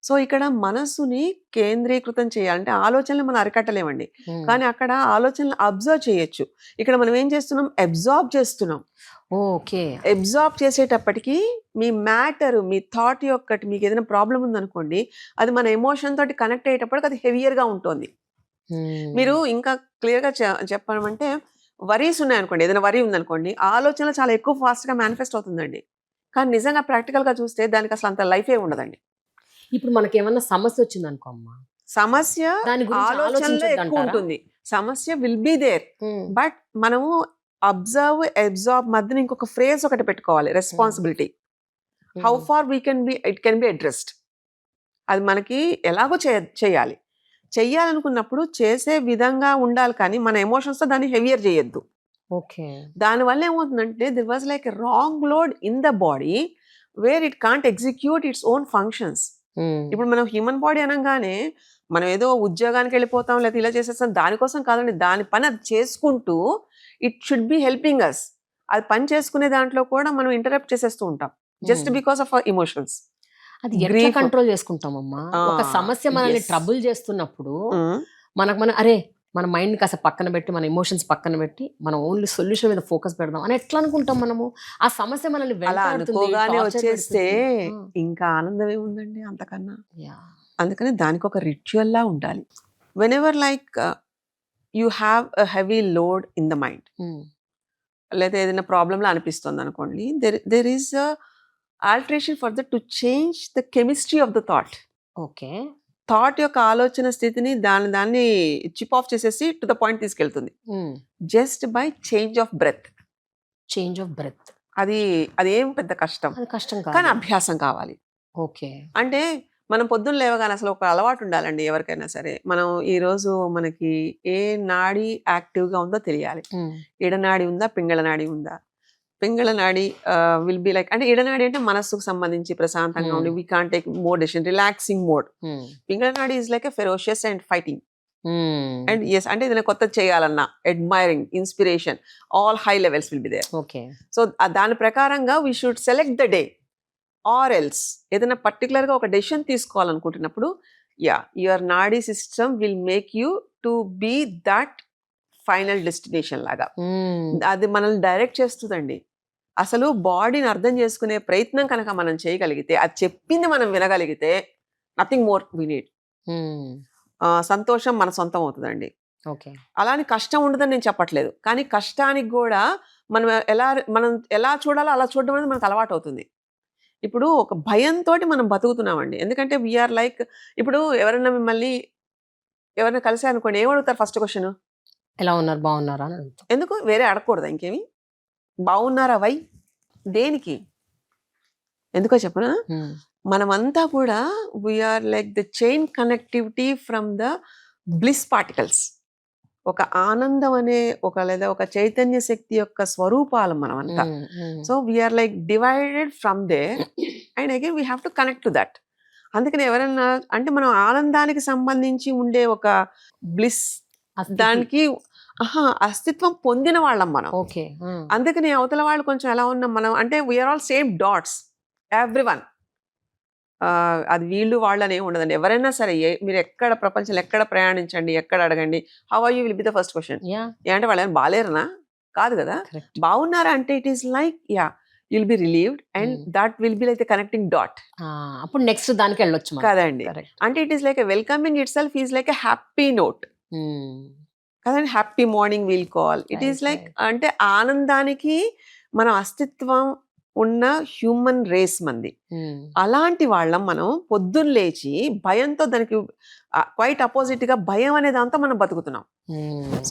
S1: సో ఇక్కడ మనస్సుని కేంద్రీకృతం చేయాలంటే ఆలోచనలు మనం అరికట్టలేమండి, కానీ అక్కడ ఆలోచనలు అబ్జర్వ్ చేయొచ్చు. ఇక్కడ మనం ఏం చేస్తున్నాం, అబ్జార్బ్ చేస్తున్నాం.
S2: ఓకే.
S1: అబ్జార్బ్ చేసేటప్పటికి మీ మ్యాటర్, మీ థాట్ యొక్కటి, మీకు ఏదైనా ప్రాబ్లం ఉందనుకోండి, అది మన ఎమోషన్ తోటి కనెక్ట్ అయ్యేటప్పటికి అది హెవియర్గా ఉంటుంది. మీరు ఇంకా క్లియర్గా చెప్పాలంటే వరీస్ ఉన్నాయనుకోండి, ఏదైనా వరీ ఉందనుకోండి, ఆలోచనలు చాలా ఎక్కువ ఫాస్ట్గా మేనిఫెస్ట్ అవుతుందండి, కానీ నిజంగా ప్రాక్టికల్గా చూస్తే దానికి అసలు అంత లైఫే ఉండదండి.
S2: ఇప్పుడు మనకి ఏమన్నా సమస్య వచ్చింది అనుకో అమ్మా,
S1: సమస్య ఆలోచనలో ఎక్కువ ఉంటుంది, సమస్య విల్ బి దేర్, బట్ మనము అబ్జర్వ్ మధ్యన ఇంకొక ఫ్రేజ్ ఒకటి పెట్టుకోవాలి, responsibility. How far it can be addressed. అది మనకి ఎలాగో చేయాలి. చెయ్యాలనుకున్నప్పుడు చేసే విధంగా ఉండాలి, కానీ మన ఎమోషన్స్తో దాన్ని హెవియర్ చేయొద్దు.
S2: ఓకే.
S1: దానివల్ల ఏమవుతుందంటే దిర్ was like a wrong load in the body wear it can't execute its own functions. ఇప్పుడు మనం హ్యూమన్ బాడీ అనగానే మనం ఏదో ఉద్యోగానికి వెళ్ళిపోతాం లేదా ఇలా చేసేస్తాం, దానికోసం కాదండి, దాని పని అది చేసుకుంటూ it should be helping us. అది పని చేసుకునే దాంట్లో కూడా మనం ఇంటరప్ట్ చేసేస్తూ ఉంటాం just because of our emotions.
S2: అది ఎట్లా కంట్రోల్ చేసుకుంటామమ్మా? ఒక సమస్య మనల్ని ట్రబుల్ చేస్తున్నప్పుడు మనం అరే మన మైండ్ కాస్త పక్కన పెట్టి, మన ఎమోషన్స్ పక్కన పెట్టి, మనం ఓన్లీ సొల్యూషన్ మీద ఫోకస్ పెడదాం అని ఎట్లా అనుకుంటాం మనము? ఆ సమస్య మనల్ని
S1: అలా అనుకోగానే వచ్చేస్తే ఇంకా ఆనందం ఏముందండి అంతకన్నా. అందుకని దానికి ఒక రిచువల్ లా ఉండాలి. Whenever like you have a heavy load in the mind, లేదా ఏదైనా ప్రాబ్లంలా అనిపిస్తుంది అనుకోండి, there is alteration for the to change the chemistry of the thought.
S2: Okay. Thought
S1: యొక్క ఆలోచన స్థితిని దాన్ని చిప్ ఆఫ్ చేసేసి టు ద పాయింట్ తీసుకెళ్తుంది just by change of breath. అది ఏం పెద్ద కష్టం, కానీ అభ్యాసం కావాలి.
S2: ఓకే.
S1: అంటే మనం పొద్దున్న లేవగానే అసలు ఒక అలవాటు ఉండాలండి ఎవరికైనా సరే. మనం ఈ రోజు మనకి ఏ నాడి యాక్టివ్గా ఉందో తెలియాలి. ఎడనాడి ఉందా, పింగళ నాడి ఉందా? పింగళ నాడి విల్ బి లైక్, అంటే ఎడనాడి అంటే మనస్సుకు సంబంధించి ప్రశాంతంగా ఉండి we can't take more decision, relaxing mode. Pingala nadi is like a ferocious and fighting. And yes, అంటే ఏదైనా కొత్తది చేయాలన్నా admiring, inspiration, all high levels will be there.
S2: Okay.
S1: So దాని ప్రకారంగా we should select the day or else. ఏదైనా పర్టికులర్గా ఒక decision తీసుకోవాలనుకుంటున్నప్పుడు your nadi system will make you to be that final destination లాగా. అది మనల్ని డైరెక్ట్ చేస్తుందండి. అసలు బాడీని అర్థం చేసుకునే ప్రయత్నం కనుక మనం చేయగలిగితే, అది చెప్పింది మనం వినగలిగితే, నథింగ్ మోర్ వి నీడ్. సంతోషం మన సొంతం అవుతుందండి. అలాని కష్టం ఉండదని నేను చెప్పట్లేదు, కానీ కష్టానికి కూడా మనం ఎలా చూడాలో అలా చూడడం అనేది మనకు అలవాటు అవుతుంది. ఇప్పుడు ఒక భయంతో మనం బతుకుతున్నామండి, ఎందుకంటే వీఆర్ లైక్, ఇప్పుడు ఎవరైనా మిమ్మల్ని ఎవరైనా కలిసే అనుకోండి, ఏమడుగుతారు ఫస్ట్ క్వశ్చన్?
S2: ఎలా ఉన్నారు, బాగున్నారా?
S1: ఎందుకు వేరే అడగకూడదా? ఇంకేమి బాగున్నారా? వై? దేనికి? ఎందుకో చెప్పనా, మనమంతా కూడా we're like the chain connectivity from the bliss particles. ఒక ఆనందం అనే లేదా ఒక చైతన్య శక్తి యొక్క స్వరూపాలు మనం అంతా. So we're like divided from they and again we have to connect to that. అందుకని ఎవరన్నా అంటే మనం ఆనందానికి సంబంధించి ఉండే ఒక బ్లిస్ దానికి అస్తిత్వం పొందిన వాళ్ళం మనం.
S2: ఓకే.
S1: అందుకని అవతల వాళ్ళు కొంచెం ఎలా ఉన్నాం మనం అంటే we're all same dots everyone. అది వీళ్ళు వాళ్ళనే ఉండదండి. ఎవరైనా సరే మీరు ఎక్కడ ప్రపంచంలో ఎక్కడ ప్రయాణించండి, ఎక్కడ అడగండి, how are you will be the first question. అంటే వాళ్ళు ఏమైనా బాలేరనా? కాదు కదా. బాగున్నారా అంటే it is like you'll be relieved and that will be like the connecting dot.
S2: అప్పుడు నెక్స్ట్ దానికి వెళ్ళొచ్చు
S1: కదండి. అంటే it is like welcoming itself is like a happy note కదండి. Happy morning will call it is like అంటే ఆనందానికి మన అస్తిత్వం ఉన్న హ్యూమన్ రేస్ మంది. అలాంటి వాళ్ళం మనం పొద్దున్న లేచి భయంతో దానికి క్వైట్ అపోజిట్ గా భయం అనే దాంతో మనం బతుకుతున్నాం.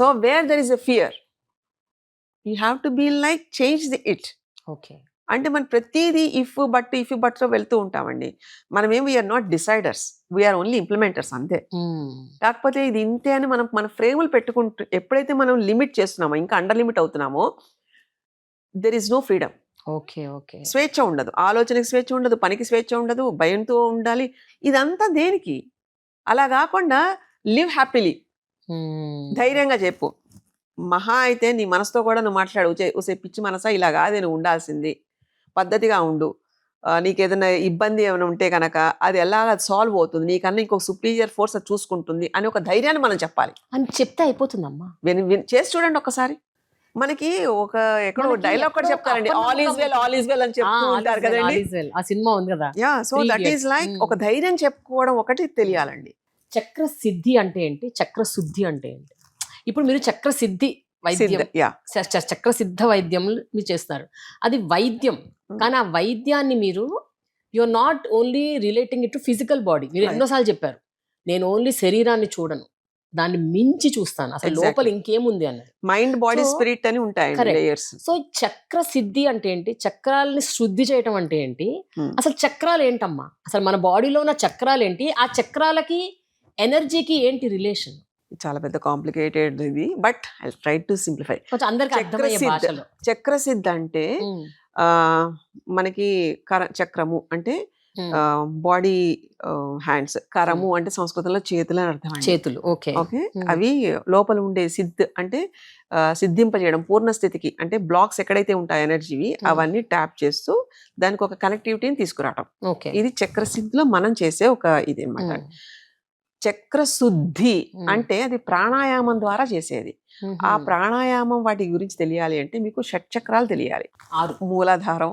S1: So where there is a fear you have to be like change the it.
S2: Okay.
S1: అంటే మనం ప్రతిదీ ఇఫ్ బట్ లో వెళ్తూ ఉంటామండి. మనమేం we're not deciders, we're only implementers అంతే. కాకపోతే ఇది ఇంతే అని మనం మన ఫ్రేములు పెట్టుకుంటూ ఎప్పుడైతే మనం లిమిట్ చేస్తున్నామో ఇంకా అండర్ లిమిట్ అవుతున్నామో there is no freedom.
S2: Okay. Okay.
S1: స్వేచ్ఛ ఉండదు, ఆలోచనకి స్వేచ్ఛ ఉండదు, పనికి స్వేచ్ఛ ఉండదు, భయంతో ఉండాలి. ఇదంతా దేనికి? అలా కాకుండా లివ్ హ్యాపీలీ, ధైర్యంగా చెప్పు. మహా అయితే నీ మనసుతో కూడా నువ్వు మాట్లాడు, ఊసే పిచ్చి మనసా ఇలా కాదే నువ్వు ఉండాల్సింది, పద్ధతిగా ఉండు, నీకు ఏదైనా ఇబ్బంది ఏమైనా ఉంటే కనుక అది ఎలా సాల్వ్ అవుతుంది, నీకన్నా ఇంకొక సుపీరియర్ ఫోర్స్ అది చూసుకుంటుంది అని ఒక ధైర్యాన్ని మనం చెప్పాలి.
S2: అని చెప్తే అయిపోతుందమ్మా.
S1: చేసి చూడండి ఒకసారి. మనకి ఒక ఎక్కడో డైలాగ్ కూడా చెప్తారండి, ఆల్ ఈజ్ వెల్ అని చెప్తూ ఉంటారు కదండి.
S2: ఆ సినిమా ఉంది కదా.
S1: సో దట్ ఈస్ లైక్ ఒక ధైర్యం చెప్పుకోవడం ఒకటి తెలియాలండి.
S2: చక్ర సిద్ధి అంటే ఏంటి, చక్ర శుద్ధి అంటే ఏంటి? ఇప్పుడు మీరు చక్ర సిద్ధి వైద్యం, చక్ర సిద్ధ వైద్యం మీరు చేస్తున్నారు, అది వైద్యం. కానీ ఆ వైద్యాన్ని మీరు you're not only relating it to physical body. మీరు ఎన్నోసార్లు చెప్పారు, నేను ఓన్లీ శరీరాన్ని చూడను, దాన్ని మించి చూస్తాను, అసలు లోపల ఇంకేముంది అన్నది.
S1: మైండ్, బాడీ, స్పిరిట్ అని ఉంటాయి లేయర్స్.
S2: సో చక్ర సిద్ధి అంటే ఏంటి, చక్రాలని శుద్ధి చేయటం అంటే ఏంటి, అసలు చక్రాలు ఏంటమ్మా, అసలు మన బాడీలో ఉన్న చక్రాలు ఏంటి, ఆ చక్రాలకి ఎనర్జీకి ఏంటి రిలేషన్?
S1: చాలా పెద్ద కాంప్లికేటెడ్ ఇది, but I try to simplify. Chakrasiddha అంటే మనకి చక్రము అంటే బాడీ హ్యాండ్స్, కరము అంటే సంస్కృతంలో చేతులు అని అర్థం.
S2: చేతులు. ఓకే.
S1: ఓకే. అవి లోపల ఉండే సిద్ధ్ అంటే సిద్ధింపజేయడం, పూర్ణ స్థితికి అంటే బ్లాక్స్ ఎక్కడైతే ఉంటాయి ఎనర్జీవి అవన్నీ ట్యాప్ చేస్తూ దానికి ఒక కనెక్టివిటీని తీసుకురావడం. ఇది చక్రసిద్ధిలో మనం చేసే ఒక ఇది అన్నమాట. చక్రశుద్ధి అంటే అది ప్రాణాయామం ద్వారా చేసేది. ఆ ప్రాణాయామం వాటి గురించి తెలియాలి అంటే మీకు షట్చక్రాలు తెలియాలి. మూలాధారం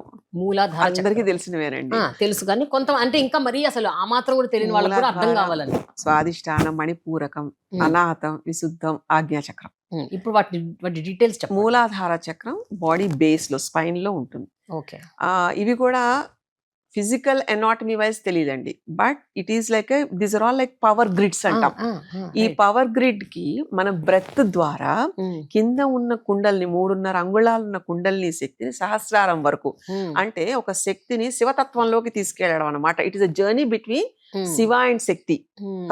S1: అందరికీ తెలిసినవేనండి,
S2: తెలుసు. కానీ కొంత అంటే ఇంకా మరి అసలు ఆ మాత్రం కూడా తెలియని వాళ్ళకి కూడా అర్థం కావాలని.
S1: స్వాదిష్టానం, మణిపూరకం, అనాహతం, విశుద్ధం, ఆజ్ఞాచక్రం.
S2: ఇప్పుడు వాటి డీటెయిల్స్.
S1: మూలాధార చక్రం బాడీ బేస్ లో, స్పైన్ లో ఉంటుంది.
S2: ఓకే.
S1: ఇవి కూడా ఫిజికల్ ఎనాటమీ వైజ్ తెలియదండి, but it is like these are all like power grids అంటాం. ఈ పవర్ గ్రిడ్ కి మన బ్రెత్ ద్వారా కింద ఉన్న కుండల్ని, 3.5 అంగుళాలు ఉన్న కుండల్ని శక్తిని సహస్రారం వరకు అంటే ఒక శక్తిని శివతత్వంలోకి తీసుకెళ్లడం అనమాట. It is a journey between Shiva and Shakti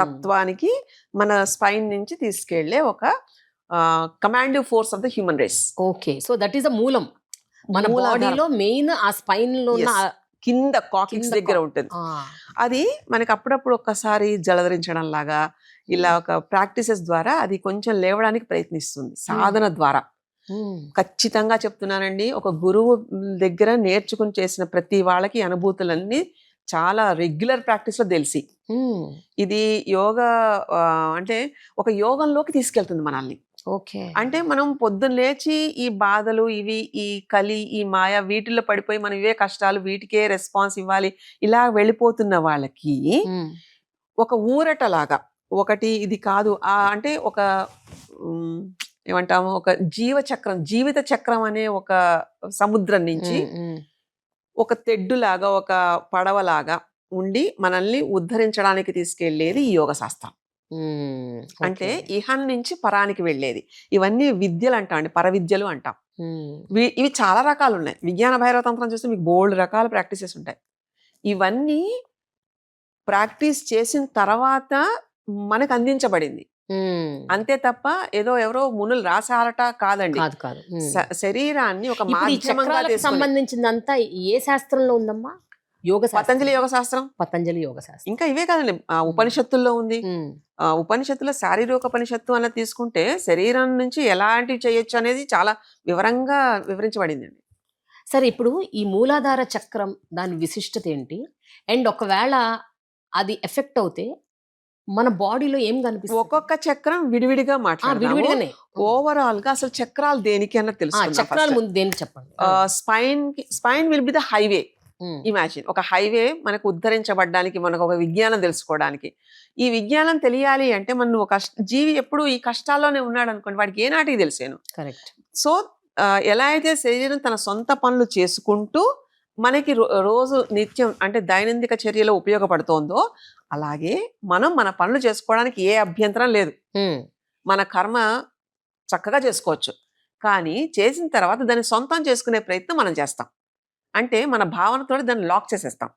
S1: తత్వానికి మన స్పైన్ నుంచి తీసుకెళ్లే ఒక commanding force of the human race.
S2: Okay. So that is the మూలం. మన బాడీలో మెయిన్ ఆ స్పైన్ లో
S1: కింద కాకింగ్స్ దగ్గర ఉంటుంది. అది మనకి అప్పుడప్పుడు ఒక్కసారి జలధరించడం లాగా ఇలా ఒక ప్రాక్టీసెస్ ద్వారా అది కొంచెం లేవడానికి ప్రయత్నిస్తుంది, సాధన ద్వారా. ఖచ్చితంగా చెప్తున్నానండి, ఒక గురువు దగ్గర నేర్చుకుని చేసిన ప్రతి వాళ్ళకి అనుభూతులన్నీ చాలా రెగ్యులర్ ప్రాక్టీస్ లో తెలిసి ఇది యోగా అంటే ఒక యోగంలోకి తీసుకెళ్తుంది మనల్ని.
S2: ఓకే.
S1: అంటే మనం పొద్దున్న లేచి ఈ బాధలు, ఇవి, ఈ కలి, ఈ మాయ, వీటిల్లో పడిపోయి మనం ఇవే కష్టాలు, వీటికే రెస్పాన్స్ ఇవ్వాలి, ఇలా వెళ్ళిపోతున్న వాళ్ళకి ఒక ఊరటలాగా ఒకటి ఇది కాదు అంటే ఒక ఏమంటాము, ఒక జీవిత చక్రం అనే ఒక సముద్రం నుంచి ఒక తెడ్డులాగా, ఒక పడవలాగా ఉండి మనల్ని ఉద్ధరించడానికి తీసుకెళ్లేది ఈ యోగ శాస్త్రం. అంటే ఇహం నుంచి పరానికి వెళ్ళేది. ఇవన్నీ విద్యలు అంటాం అండి, పరవిద్యలు అంటాం. ఇవి చాలా రకాలు ఉన్నాయి. విజ్ఞాన భైరవ తంత్రం చూస్తే మీకు బోల్డ్ రకాల ప్రాక్టీసెస్ ఉంటాయి. ఇవన్నీ ప్రాక్టీస్ చేసిన తర్వాత మనకు అందించబడింది. అంతే తప్ప ఏదో ఎవరో మునులు రాసారట కాదండి.
S2: కాదు కాదు.
S1: శరీరాన్ని ఒక
S2: ఇప్పుడు ఈ
S1: మాధ్యమంగా
S2: చక్రాలకు
S1: తీసుకుని
S2: సంబంధించిందంతా ఏ శాస్త్రంలో ఉందమ్మా? యోగ శాస్త్రం.
S1: పతంజలి యోగ శాస్త్రం,
S2: పతంజలి యోగ శాస్త్రం.
S1: ఇంకా ఇవే కాదండి, ఉపనిషత్తుల్లో ఉంది. ఉపనిషత్తులో శారీరక ఉపనిషత్తు అన్నది తీసుకుంటే శరీరం నుంచి ఎలాంటివి చేయొచ్చు అనేది చాలా వివరంగా వివరించబడింది అండి.
S2: సరే, ఇప్పుడు ఈ మూలాధార చక్రం దాని విశిష్టత ఏంటి? అండ్ ఒకవేళ అది ఎఫెక్ట్ అవుతే మన బాడీలో ఏం కనిపిస్తుంది?
S1: ఒక్కొక్క చక్రం విడివిడిగా మాట్లాడదాము.
S2: విడివిడిగానే.
S1: ఓవరాల్ గా అసలు చక్రాలు దేనికి అన్నది
S2: చక్రాల
S1: తెలుసు.
S2: ముందు దేనికి చెప్పండి.
S1: Spine will be the highway. Imagine ఒక హైవే మనకు ఉద్ధరించబడ్డానికి, మనకు ఒక విజ్ఞానం తెలుసుకోవడానికి. ఈ విజ్ఞానం తెలియాలి అంటే మనం ఒక జీవి ఎప్పుడు ఈ కష్టాల్లోనే ఉన్నాడు అనుకోండి, వాడికి ఏనాటికి తెలిసాను.
S2: కరెక్ట్.
S1: సో ఎలా అయితే శరీరం తన సొంత పనులు చేసుకుంటూ మనకి రోజు నిత్యం అంటే దైనందిక చర్యలో ఉపయోగపడుతోందో, అలాగే మనం మన పనులు చేసుకోవడానికి ఏ అభ్యంతరం లేదు. మన కర్మ చక్కగా చేసుకోవచ్చు. కానీ చేసిన తర్వాత దాన్ని సొంతం చేసుకునే ప్రయత్నం మనం చేస్తాం. అంటే మన భావనతో దాన్ని లాక్ చేసేస్తాం.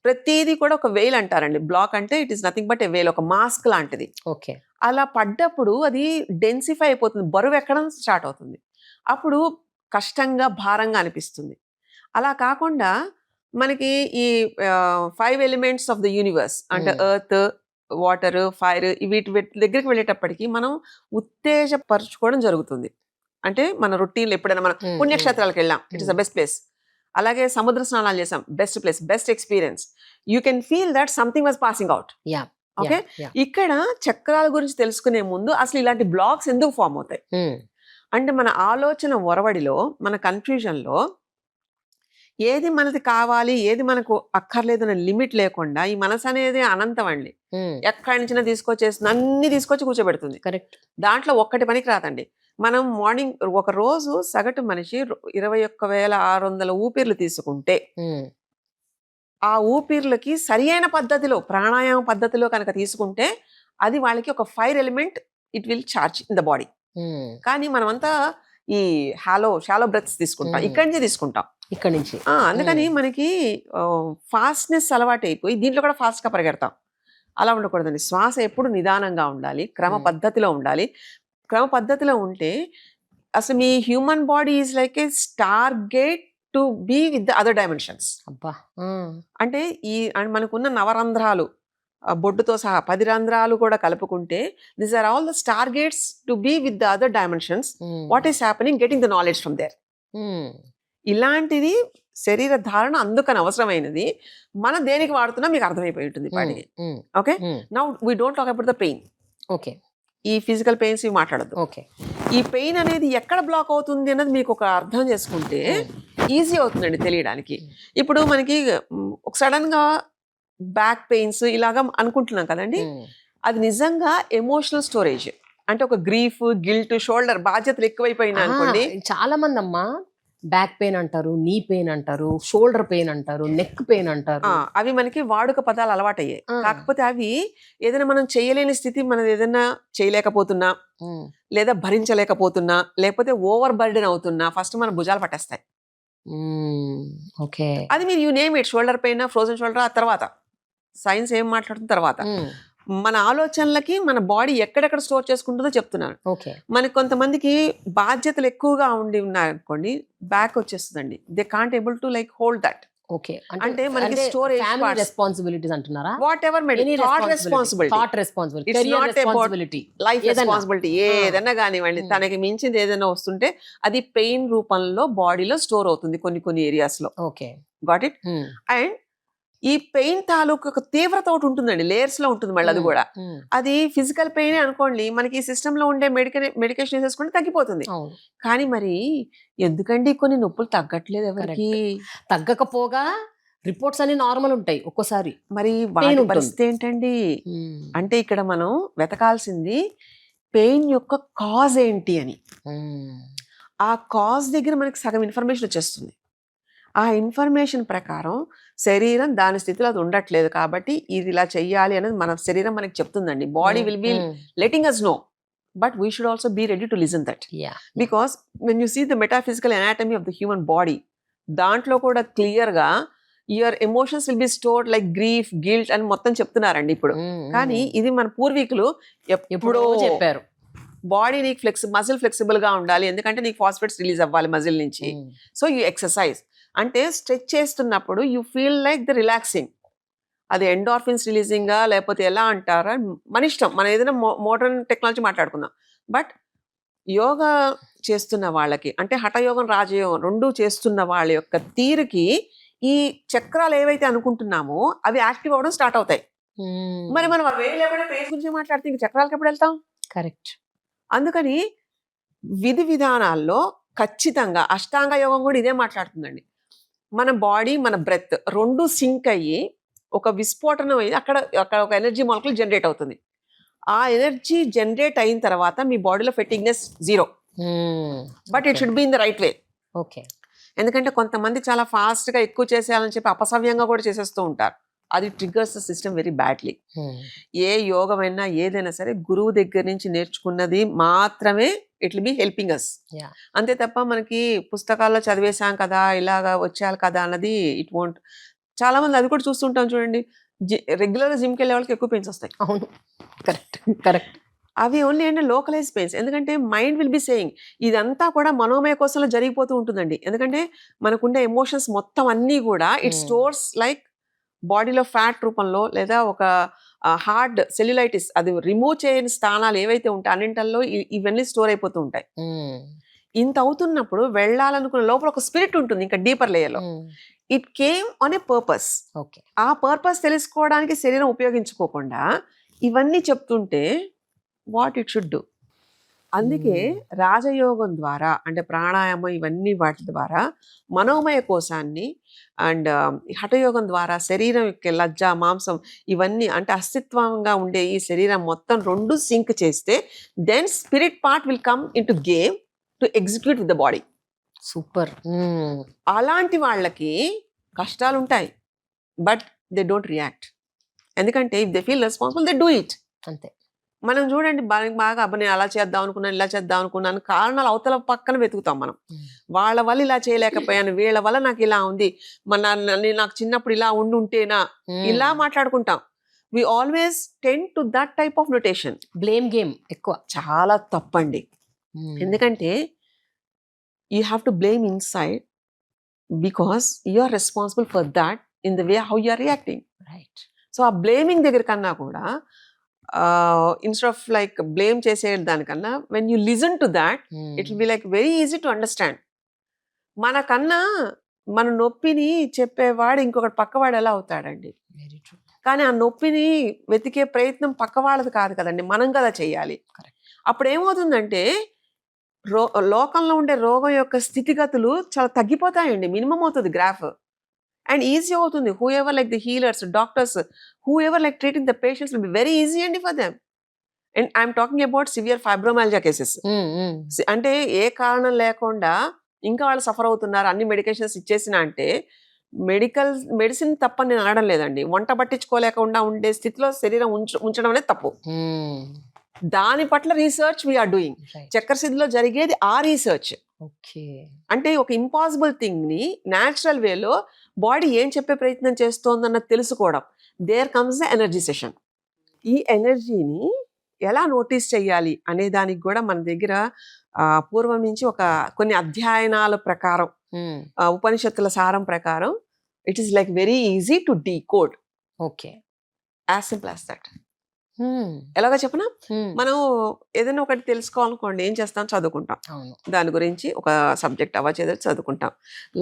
S1: ప్రతిదీ కూడా ఒక వేల్ అంటారండి. బ్లాక్ అంటే ఇట్ ఈస్ నథింగ్ బట్ ఏ వేల్, ఒక మాస్క్ లాంటిది.
S2: ఓకే.
S1: అలా పడ్డప్పుడు అది డెన్సిఫై అయిపోతుంది, బరువు ఎక్కడం స్టార్ట్ అవుతుంది. అప్పుడు కష్టంగా, భారంగా అనిపిస్తుంది. అలా కాకుండా మనకి ఈ 5 ఎలిమెంట్స్ ఆఫ్ ద యూనివర్స్ అంటే ఎర్త్, వాటర్, ఫైర్, వీటి దగ్గరికి వెళ్ళేటప్పటికి మనం ఉత్తేజపరచుకోవడం జరుగుతుంది. అంటే మన రొటీన్లో ఎప్పుడైనా మనం పుణ్యక్షేత్రాలకు వెళ్ళాం, it is the best place. అలాగే సముద్ర స్నానాలు చేసాం, best place, best experience. You can feel that something was passing out. Okay. ఇక్కడ చక్రాల గురించి తెలుసుకునే ముందు అసలు ఇలాంటి బ్లాక్స్ ఎందుకు ఫామ్ అవుతాయి అంటే మన ఆలోచన ఒరవడిలో, మన కన్ఫ్యూజన్లో ఏది మనది కావాలి, ఏది మనకు అక్కర్లేదు అనే లిమిట్ లేకుండా ఈ మనసు అనేది అనంతం అండి. ఎక్కడి నుంచి తీసుకొచ్చేస్తుంది, అన్ని తీసుకొచ్చి కూర్చోబెడుతుంది.
S2: కరెక్ట్.
S1: దాంట్లో ఒక్కటి పనికి రాదండి. మనం మార్నింగ్ ఒక రోజు సగటు మనిషి 21,600 ఊపిర్లు తీసుకుంటే ఆ ఊపిర్లకి సరి అయిన పద్ధతిలో, ప్రాణాయామ పద్ధతిలో కనుక తీసుకుంటే అది వాళ్ళకి ఒక 5 element it will charge in the body. కానీ మనమంతా ఈ షాలో బ్రెత్స్ తీసుకుంటాం, ఇక్కడి నుంచి తీసుకుంటాం,
S2: ఇక్కడి నుంచి.
S1: అందుకని మనకి ఫాస్ట్నెస్ అలవాటు అయిపోయి దీంట్లో కూడా ఫాస్ట్గా పరిగెడతాం. అలా ఉండకూడదండి. శ్వాస ఎప్పుడు నిదానంగా ఉండాలి, క్రమ పద్ధతిలో ఉండాలి. క్రమ పద్ధతిలో ఉంటే అసలు మీ human body is like a star gate to be with the other dimensions.
S2: అబ్బా.
S1: అంటే మనకున్న నవరంధ్రాలు, బొడ్డుతో సహా 10 రంధ్రాలు కూడా కలుపుకుంటే these are all the star gates to be with the other dimensions. What is happening, getting the knowledge from there. ఇలాంటిది శరీర ధారణ అందుకని అవసరమైనది. మనం దేనికి వాడుతున్నా మీకు అర్థమైపోయి ఉంటుంది పాటికి. Okay. Now we don't talk about the pain.
S2: Okay.
S1: ఈ ఫిజికల్ పెయిన్స్ ఇవి మాట్లాడద్దు.
S2: ఓకే.
S1: ఈ పెయిన్ అనేది ఎక్కడ బ్లాక్ అవుతుంది అన్నది మీకు ఒక అర్థం చేసుకుంటే ఈజీ అవుతుందండి తెలియడానికి. ఇప్పుడు మనకి ఒక సడన్ గా బ్యాక్ పెయిన్స్ ఇలాగా అనుకుంటున్నాం కదండి, అది నిజంగా ఎమోషనల్ స్టోరేజ్. అంటే ఒక గ్రీఫ్, గిల్ట్, షోల్డర్ బాధ్యతలు ఎక్కువైపోయినా అనుకోండి.
S2: చాలా మంది అమ్మా బ్యాక్ పెయిన్ అంటారు, నీ పెయిన్ అంటారు, షోల్డర్ పెయిన్ అంటారు, నెక్ పెయిన్ అంటారు.
S1: అవి మనకి వాడుక పదాలు అలవాటయ్యాయి. కాకపోతే అవి ఏదైనా మనం చేయలేని స్థితి, మనం ఏదైనా చేయలేకపోతున్నా, లేదా భరించలేకపోతున్నా, లేకపోతే ఓవర్ బర్డెన్ అవుతున్నా ఫస్ట్ మన భుజాలు పట్టేస్తాయి.
S2: ఓకే.
S1: అది మీరు you name it, shoulder pain, frozen shoulder, ఆ తర్వాత సైన్స్ ఏం మాట్లాడుతున్న తర్వాత మన ఆలోచనలకి మన బాడీ ఎక్కడెక్కడ స్టోర్ చేసుకుంటుందో చెప్తున్నాను. మనకి కొంతమందికి బాధ్యతలు ఎక్కువగా ఉండి ఉన్నాయనుకోండి, బ్యాక్ వచ్చేస్తుందండి. They can't able to like hold that.
S2: Okay.
S1: అంటే మనకి స్టోరేజ్
S2: రెస్పాన్సిబిలిటీస్ అంటున్నారా?
S1: What ever thought responsibility, it's not about life responsibility. ఏదైనా కానివ్వండి, తనకి మించింది ఏదైనా వస్తుంటే అది పెయిన్ రూపంలో బాడీలో స్టోర్ అవుతుంది కొన్ని ఏరియాస్ లో.
S2: ఓకే.
S1: Got it. అండ్ ఈ పెయిన్ తాలూకు ఒక తీవ్రత ఒకటి ఉంటుందండి, లేయర్స్ లో ఉంటుంది మళ్ళీ. అది కూడా అది ఫిజికల్ పెయిన్ అనుకోండి, మనకి ఈ సిస్టమ్ లో ఉండే మెడికేషన్ వేసేసుకుంటే తగ్గిపోతుంది. కానీ మరి ఎందుకండి కొన్ని నొప్పులు తగ్గట్లేదు ఎవరికి?
S2: తగ్గకపోగా రిపోర్ట్స్ అన్ని నార్మల్ ఉంటాయి ఒక్కోసారి.
S1: మరి వాటి పరిస్థితి ఏంటండి అంటే ఇక్కడ మనం వెతకాల్సింది పెయిన్ యొక్క కాజ్ ఏంటి అని. ఆ కాజ్ దగ్గర మనకి సగం ఇన్ఫర్మేషన్ వచ్చేస్తుంది. ఆ ఇన్ఫర్మేషన్ ప్రకారం శరీరం దాని స్థితిలో అది ఉండట్లేదు కాబట్టి ఇది ఇలా చెయ్యాలి అనేది మన శరీరం మనకి చెప్తుందండి. Body will be letting us know, but we should also be ready to listen that. Because when you see the metaphysical anatomy of the human body, దాంట్లో కూడా క్లియర్గా your emotions will be stored like grief, guilt అని మొత్తం చెప్తున్నారండి ఇప్పుడు. కానీ ఇది మన పూర్వీకులు ఎప్పుడో
S2: చెప్పారు.
S1: బాడీ నీకు మజిల్ ఫ్లెక్సిబుల్ గా ఉండాలి, ఎందుకంటే నీకు ఫాస్ఫేట్స్ రిలీజ్ అవ్వాలి మజిల్ నుంచి. సో యూ ఎక్సర్సైజ్ అంటే స్ట్రెచ్ చేస్తున్నప్పుడు you feel like the relaxing. అది ఎండార్ఫిన్స్ రిలీజింగా లేకపోతే ఎలా అంటారా మన ఇష్టం, మనం ఏదైనా మోడర్న్ టెక్నాలజీ మాట్లాడుకుందాం. బట్ యోగా చేస్తున్న వాళ్ళకి అంటే హఠయోగం, రాజయోగం రెండూ చేస్తున్న వాళ్ళ యొక్క తీరుకి ఈ చక్రాలు ఏవైతే అనుకుంటున్నామో అవి యాక్టివ్ అవ్వడం స్టార్ట్ అవుతాయి. మరి మనం అవి లేకుండా ఫేస్ గురించి మాట్లాడితే ఇంక చక్రాలకి ఎప్పుడు వెళ్తాం?
S2: కరెక్ట్.
S1: అందుకని విధి విధానాల్లో ఖచ్చితంగా అష్టాంగ యోగం కూడా ఇదే మాట్లాడుతుందండి. మన బాడీ మన బ్రెత్ రెండు సింక్ అయ్యి ఒక విస్ఫోటనం అయ్యి అక్కడ ఒక ఎనర్జీ మాలిక్యూల్ జనరేట్ అవుతుంది. ఆ ఎనర్జీ జనరేట్ అయిన తర్వాత మీ బాడీలో ఫెటిగ్నెస్ 0. But it should be in the right way.
S2: Okay.
S1: ఎందుకంటే కొంతమంది చాలా ఫాస్ట్గా ఎక్కువ చేసేయాలని చెప్పి అపసవ్యంగా కూడా చేసేస్తూ ఉంటారు. అది triggers the system very badly. ఏ యోగమైనా ఏదైనా సరే గురువు దగ్గర నుంచి నేర్చుకున్నది మాత్రమే it will be helping us. అంతే తప్ప మనకి పుస్తకాల్లో చదివేశాం కదా ఇలాగా వచ్చేయాలి కదా అన్నది ఇట్ వోంట్. చాలా మంది అది కూడా చూస్తుంటాం చూడండి, రెగ్యులర్గా జిమ్కి వెళ్ళే వాళ్ళకి ఎక్కువ పెయిన్స్ వస్తాయి.
S2: అవును, కరెక్ట్ కరెక్ట్.
S1: అవి ఓన్లీ అంటే లోకలైజ్ పెయిన్స్. ఎందుకంటే మైండ్ విల్ బి సేయింగ్ ఇదంతా కూడా మనోమయ కోసంలో జరిగిపోతూ ఉంటుందండి. ఎందుకంటే మనకుండే ఎమోషన్స్ మొత్తం అన్నీ కూడా ఇట్ స్టోర్స్ లైక్ బాడీలో ఫ్యాట్ రూపంలో లేదా ఒక హార్డ్ సెల్యులైటిస్ అది రిమూవ్ చేయని స్థానాలు ఏవైతే ఉంటాయి అన్నింటిలో ఇవన్నీ స్టోర్ అయిపోతూ ఉంటాయి. ఇంత అవుతున్నప్పుడు వెళ్ళాలనుకున్న లోపల ఒక స్పిరిట్ ఉంటుంది ఇంకా డీపర్ లేయర్లో. It came on a purpose. ఆ పర్పస్ తెలుసుకోవడానికి శరీరం ఉపయోగించుకోకుండా ఇవన్నీ చెప్తుంటే వాట్ ఇట్ షుడ్ డూ. అందుకే రాజయోగం ద్వారా అంటే ప్రాణాయామం ఇవన్నీ వాటి ద్వారా మనోమయ కోశాన్ని అండ్ హఠయోగం ద్వారా శరీరం యొక్క లజ్జ మాంసం ఇవన్నీ అంటే అస్తిత్వంగా ఉండే ఈ శరీరం మొత్తం రెండు సింక్ చేస్తే then spirit part will come into game to execute with the body.
S2: Super.
S1: అలాంటి వాళ్ళకి కష్టాలు ఉంటాయి బట్ దే డోంట్ రియాక్ట్. ఎందుకంటే if they feel responsible they do it.
S2: అంతే.
S1: మనం చూడండి బాగా అబ్బా నేను అలా చేద్దాం అనుకున్నాను ఇలా చేద్దాం అనుకున్నాను కారణాలు అవతల పక్కన వెతుకుతాం మనం. వాళ్ళ వల్ల ఇలా చేయలేకపోయాను, వీళ్ళ వల్ల నాకు ఇలా ఉంది, నాకు చిన్నప్పుడు ఇలా ఉంటేనా ఇలా మాట్లాడుకుంటాం. We always tend to that type of notation.
S2: Blame game ఎక్కువ.
S1: చాలా తప్పండి. ఎందుకంటే you have to blame inside because you are responsible for that in the way how you are reacting.
S2: Right.
S1: So ఆ బ్లేమింగ్ దగ్గర కన్నా కూడా instead of like blame చేసే దానికన్నా when you listen to that it will be like very easy to understand. మనకన్నా మన నొప్పిని చెప్పేవాడు ఇంకొకటి పక్కవాడు ఎలా అవుతాడండి? కానీ ఆ నొప్పిని వెతికే ప్రయత్నం పక్కవాళ్ళది కాదు కదండి, మనం కదా చెయ్యాలి. అప్పుడు ఏమవుతుందంటే లోకంలో ఉండే రోగం యొక్క స్థితిగతులు చాలా తగ్గిపోతాయండి, మినిమం అవుతుంది గ్రాఫ్. And easy అవుతుంది. Whoever like the healers, doctors, whoever like treating the patients will be very easy అండి for them. And I'm talking about severe fibromyalgia cases. అంటే ఏ కారణం లేకుండా ఇంకా వాళ్ళు సఫర్ అవుతున్నారు, అన్ని మెడికేషన్స్ ఇచ్చేసిన అంటే మెడిసిన్ తప్పని నేను అనడం లేదండి. వంట పట్టించుకోలేకుండా ఉండే స్థితిలో శరీరం ఉంచడం అనేది తప్పు. దాని పట్ల రీసెర్చ్ వీఆర్ డూయింగ్. చక్రసిద్ధిలో జరిగేది ఆ రీసెర్చ్. అంటే ఒక ఇంపాసిబుల్ థింగ్ ని న్యాచురల్ వేలో బాడీ ఏం చెప్పే ప్రయత్నం చేస్తోందన్న తెలుసుకోవడం. There comes the energy session. ఈ ఎనర్జీని ఎలా నోటీస్ చేయాలి అనే దానికి కూడా మన దగ్గర పూర్వం నుంచి కొన్ని అధ్యయనాల ప్రకారం ఉపనిషత్తుల సారం ప్రకారం it is like very easy to decode.
S2: Okay,
S1: as simple as that. ఎలాగో చెప్పనా, మనం ఏదైనా ఒకటి తెలుసుకోవాలనుకోండి ఏం చేస్తాం, చదువుకుంటాం. దాని గురించి ఒక సబ్జెక్ట్ అవ్వచేదో చదువుకుంటాం.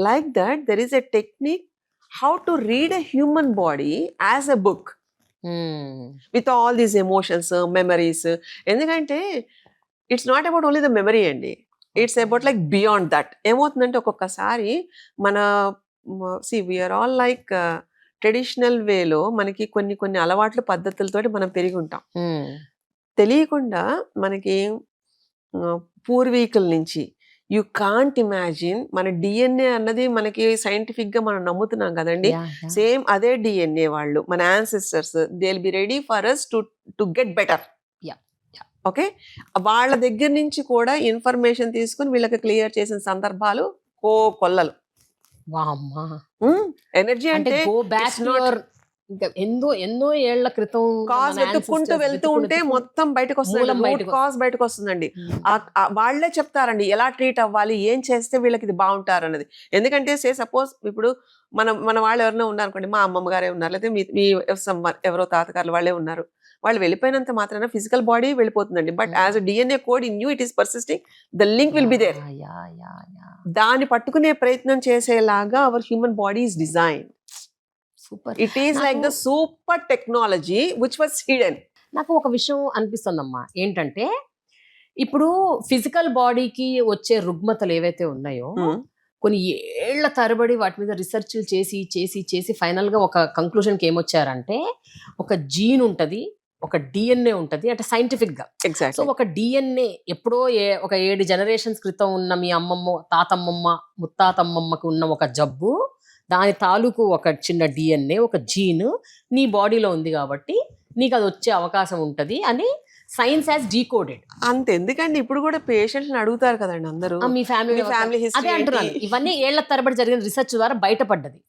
S1: Like that there is a technique how to read a human body as a book with all these emotions, memories. ఎందుకంటే it's not about only the memory అండి, it's about like beyond that. ఏమవుతుందంటే ఒక్కొక్కసారి మన we are all like traditional వేలో మనకి కొన్ని అలవాట్లు పద్ధతులతోటి మనం పెరిగి ఉంటాం. తెలియకుండా మనకి పూర్వీకుల నుంచి యూ కాంట్ ఇమాజిన్ మన డిఎన్ఏ అన్నది మనకి సైంటిఫిక్ గా మనం నమ్ముతున్నాం కదండి. సేమ్ అదే డిఎన్ఏ వాళ్ళు మన ancestors they will be ready for us to get better. Okay, వాళ్ళ దగ్గర నుంచి కూడా ఇన్ఫర్మేషన్ తీసుకుని వీళ్ళకి క్లియర్ చేసిన సందర్భాలు కొల్లలు.
S2: వామ్మా.
S1: ఎనర్జీ
S2: అంటే
S1: అంటే
S2: గో బ్యాక్ టు యువర్ ఇంకా ఎన్నో ఏళ్ల క్రితం
S1: కాజ్ వెతుక్కుంటూ వెళ్తూ ఉంటే మొత్తం బయటకు వస్తుంది, రూట్ కాజ్ బయటకు వస్తుందండి. వాళ్ళే చెప్తారండి ఎలా ట్రీట్ అవ్వాలి, ఏం చేస్తే వీళ్ళకి ఇది బాగుంటారు అన్నది. ఎందుకంటే సపోజ్ ఇప్పుడు మన వాళ్ళు ఎవరైనా ఉన్నారనుకోండి, మా అమ్మమ్మ గారే ఉన్నారు, లేదా మీ ఎవరో తాతగారులు వాళ్ళే ఉన్నారు, వాళ్ళు వెళ్ళిపోయినంత మాత్రాన ఫిజికల్ బాడీ వెళ్ళిపోతుందండి. But as a DNA code in you it is persisting, the link will be there. దాన్ని పట్టుకునే ప్రయత్నం చేసేలాగా our human body is design.
S2: Super.
S1: It is like the super technology which was hidden.
S2: నాకు ఒక విషయం అనిపిస్తుందమ్మా, ఏంటంటే ఇప్పుడు ఫిజికల్ బాడీకి వచ్చే రుగ్మతలు ఏవైతే ఉన్నాయో కొన్ని ఏళ్ల తరబడి వాటి మీద రీసెర్చ్లు చేసి చేసి చేసి ఫైనల్ గా ఒక కంక్లూజన్కి ఏమొచ్చారంటే ఒక జీన్ ఉంటది, ఒక డిఎన్ఏ ఉంటది, అంటే సైంటిఫిక్ గా. సో ఒక డిఎన్ఏ ఎప్పుడో ఒక 7 జనరేషన్స్ క్రితం ఉన్న మీ అమ్మమ్మ, తాతమ్మమ్మ, ముత్తాతమ్మమ్మకి ఉన్న ఒక జబ్బు, దాని తాలూకు ఒక చిన్న డిఎన్ఏ, ఒక జీన్ నీ బాడీలో ఉంది కాబట్టి నీకు అది వచ్చే అవకాశం ఉంటది అని సైన్స్ హాస్ డీకోడెడ్.
S1: అంతెందుకండి, ఇప్పుడు కూడా పేషెంట్స్ అడుగుతారు కదండి అందరూ,
S2: మీ ఫ్యామిలీ అదే అంటున్నాను. ఇవన్నీ ఏళ్ల తరబడి జరిగిన రీసెర్చ్ ద్వారా బయటపడ్డది.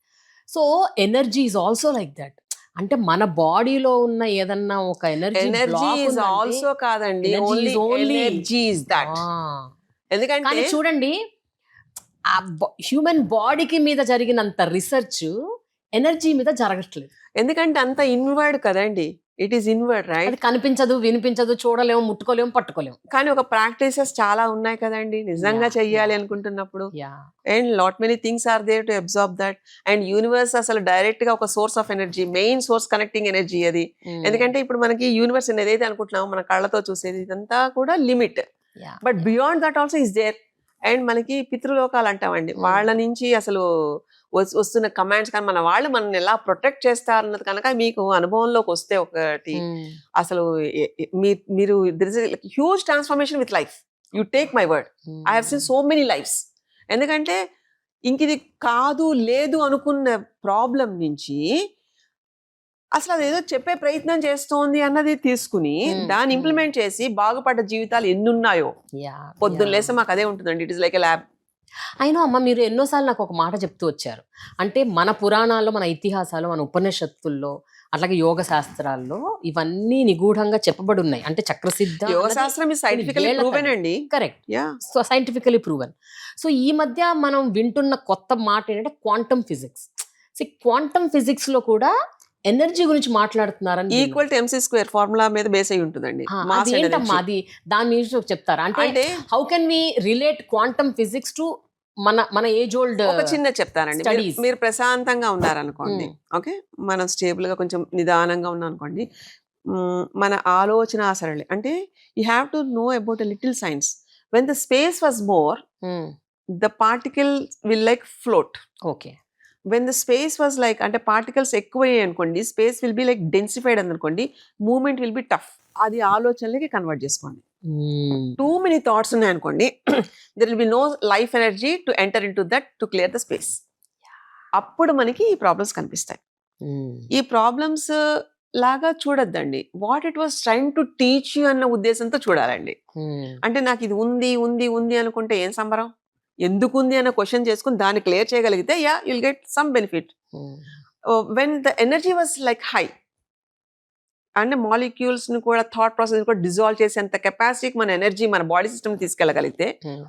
S2: So energy is also like that. అంటే మన బాడీలో ఉన్న ఏదన్నా ఒక ఎనర్జీ
S1: ఈజ్ ఆల్సో కాదండి, ఎనర్జీ ఈజ్ దట్. ఎందుకంటే
S2: చూడండి, హ్యూమన్ బాడీకి మీద జరిగినంత రీసెర్చ్ ఎనర్జీ మీద జరగట్లేదు.
S1: ఎందుకంటే అంత ఇన్వర్డ్ కదండి, ఇట్ ఈస్ ఇన్వర్డ్, రైట్?
S2: కనిపించదు, వినిపించదు, చూడలేము, ముట్టుకోలేము, పట్టుకోలేము.
S1: కానీ ఒక ప్రాక్టీసెస్ చాలా ఉన్నాయి కదండి నిజంగా చెయ్యాలి అనుకుంటున్నప్పుడు. And lot many things are there to absorb that. And universe అసలు డైరెక్ట్ గా ఒక source of energy, main source connecting energy అది. ఎందుకంటే ఇప్పుడు మనకి యూనివర్స్ ఏదైతే అనుకుంటున్నామో మన కళ్ళతో చూసేది ఇదంతా కూడా limit, but beyond that also is there. And మనకి పితృలోకాలు అంటామండి, వాళ్ళ నుంచి అసలు వస్తున్న కమాండ్స్ కానీ మన వాళ్ళు మనల్ని ఎలా ప్రొటెక్ట్ చేస్తారన్నది కనుక మీకు అనుభవంలోకి వస్తే ఒకటి అసలు మీరు huge transformation with life. You take my word, I have seen so many lifes. ఎందుకంటే ఇంక ఇది కాదు లేదు అనుకున్న ప్రాబ్లం నుంచి అసలు అదేదో చెప్పే ప్రయత్నం చేస్తోంది అన్నది తీసుకుని దాన్ని ఇంప్లిమెంట్ చేసి బాగుపడ్డ జీవితాలు ఎన్నున్నాయో. పొద్దున్న లేసి మాకు అదే ఉంటుందండి, it is like a lab.
S2: అయినా అమ్మ, మీరు ఎన్నోసార్లు నాకు ఒక మాట చెప్తూ వచ్చారు. అంటే మన పురాణాల్లో, మన ఇతిహాసాలు, మన ఉపనిషత్తుల్లో, అట్లాగే యోగ శాస్త్రాల్లో ఇవన్నీ నిగూఢంగా చెప్పబడి ఉన్నాయి. అంటే చక్రసిద్ధ
S1: యోగ శాస్త్రం సైంటిఫికల్లీ ప్రూవెన్ అండి.
S2: Correct, so scientifically proven. So ఈ మధ్య మనం వింటున్న కొత్త మాట ఏంటంటే quantum physics. So quantum physics లో కూడా ఎనర్జీ గురించి మాట్లాడుతున్నారని,
S1: ఈక్వల్ టు mc² ఫార్ములా మీద బేస్ అయి ఉంటుందండి.
S2: ఏంటమ్మా అది, దాని గురించి చెప్తారా? అంటే how can we relate quantum physics to మన ఏజ్ ఓల్డ్?
S1: ఒక చిన్న చెప్తానండి. మీరు ప్రశాంతంగా ఉన్నారనుకోండి, ఓకే, మనం స్టేబుల్ గా కొంచెం నిదానంగా ఉన్నాం అనుకోండి, మన ఆలోచన సరళి అంటే you have to know about a little science. When the space was more, the particle will like float.
S2: Okay.
S1: When the space was like, అంటే పార్టికల్స్ ఎక్కువయ్యాయి అనుకోండి, space will be like densified అనుకోండి, మూమెంట్ విల్ బి టఫ్. అది ఆలోచనలకి convert చేసుకోండి. Too many thoughts ఉన్నాయి అనుకోండి, there will be no life energy to enter into that to clear the space. అప్పుడు మనకి ఈ ప్రాబ్లమ్స్ కనిపిస్తాయి. ఈ ప్రాబ్లమ్స్ లాగా చూడొద్దండి, what it was trying to teach you అన్న ఉద్దేశంతో చూడాలండి. అంటే నాకు ఇది ఉంది ఉంది ఉంది అనుకుంటే ఏం సంబరం? ఎందుకు ఉంది అన్న క్వశ్చన్ చేసుకుని దాన్ని క్లియర్ చేయగలిగితే you'll get some benefit. When the energy was like high, అంటే మాలిక్యూల్స్ ని కూడా థాట్ ప్రాసెస్ కూడా డిజాల్వ్ చేసేంత కెపాసిటీకి మన ఎనర్జీ మన బాడీ సిస్టమ్ తీసుకెళ్ళగలిగితే,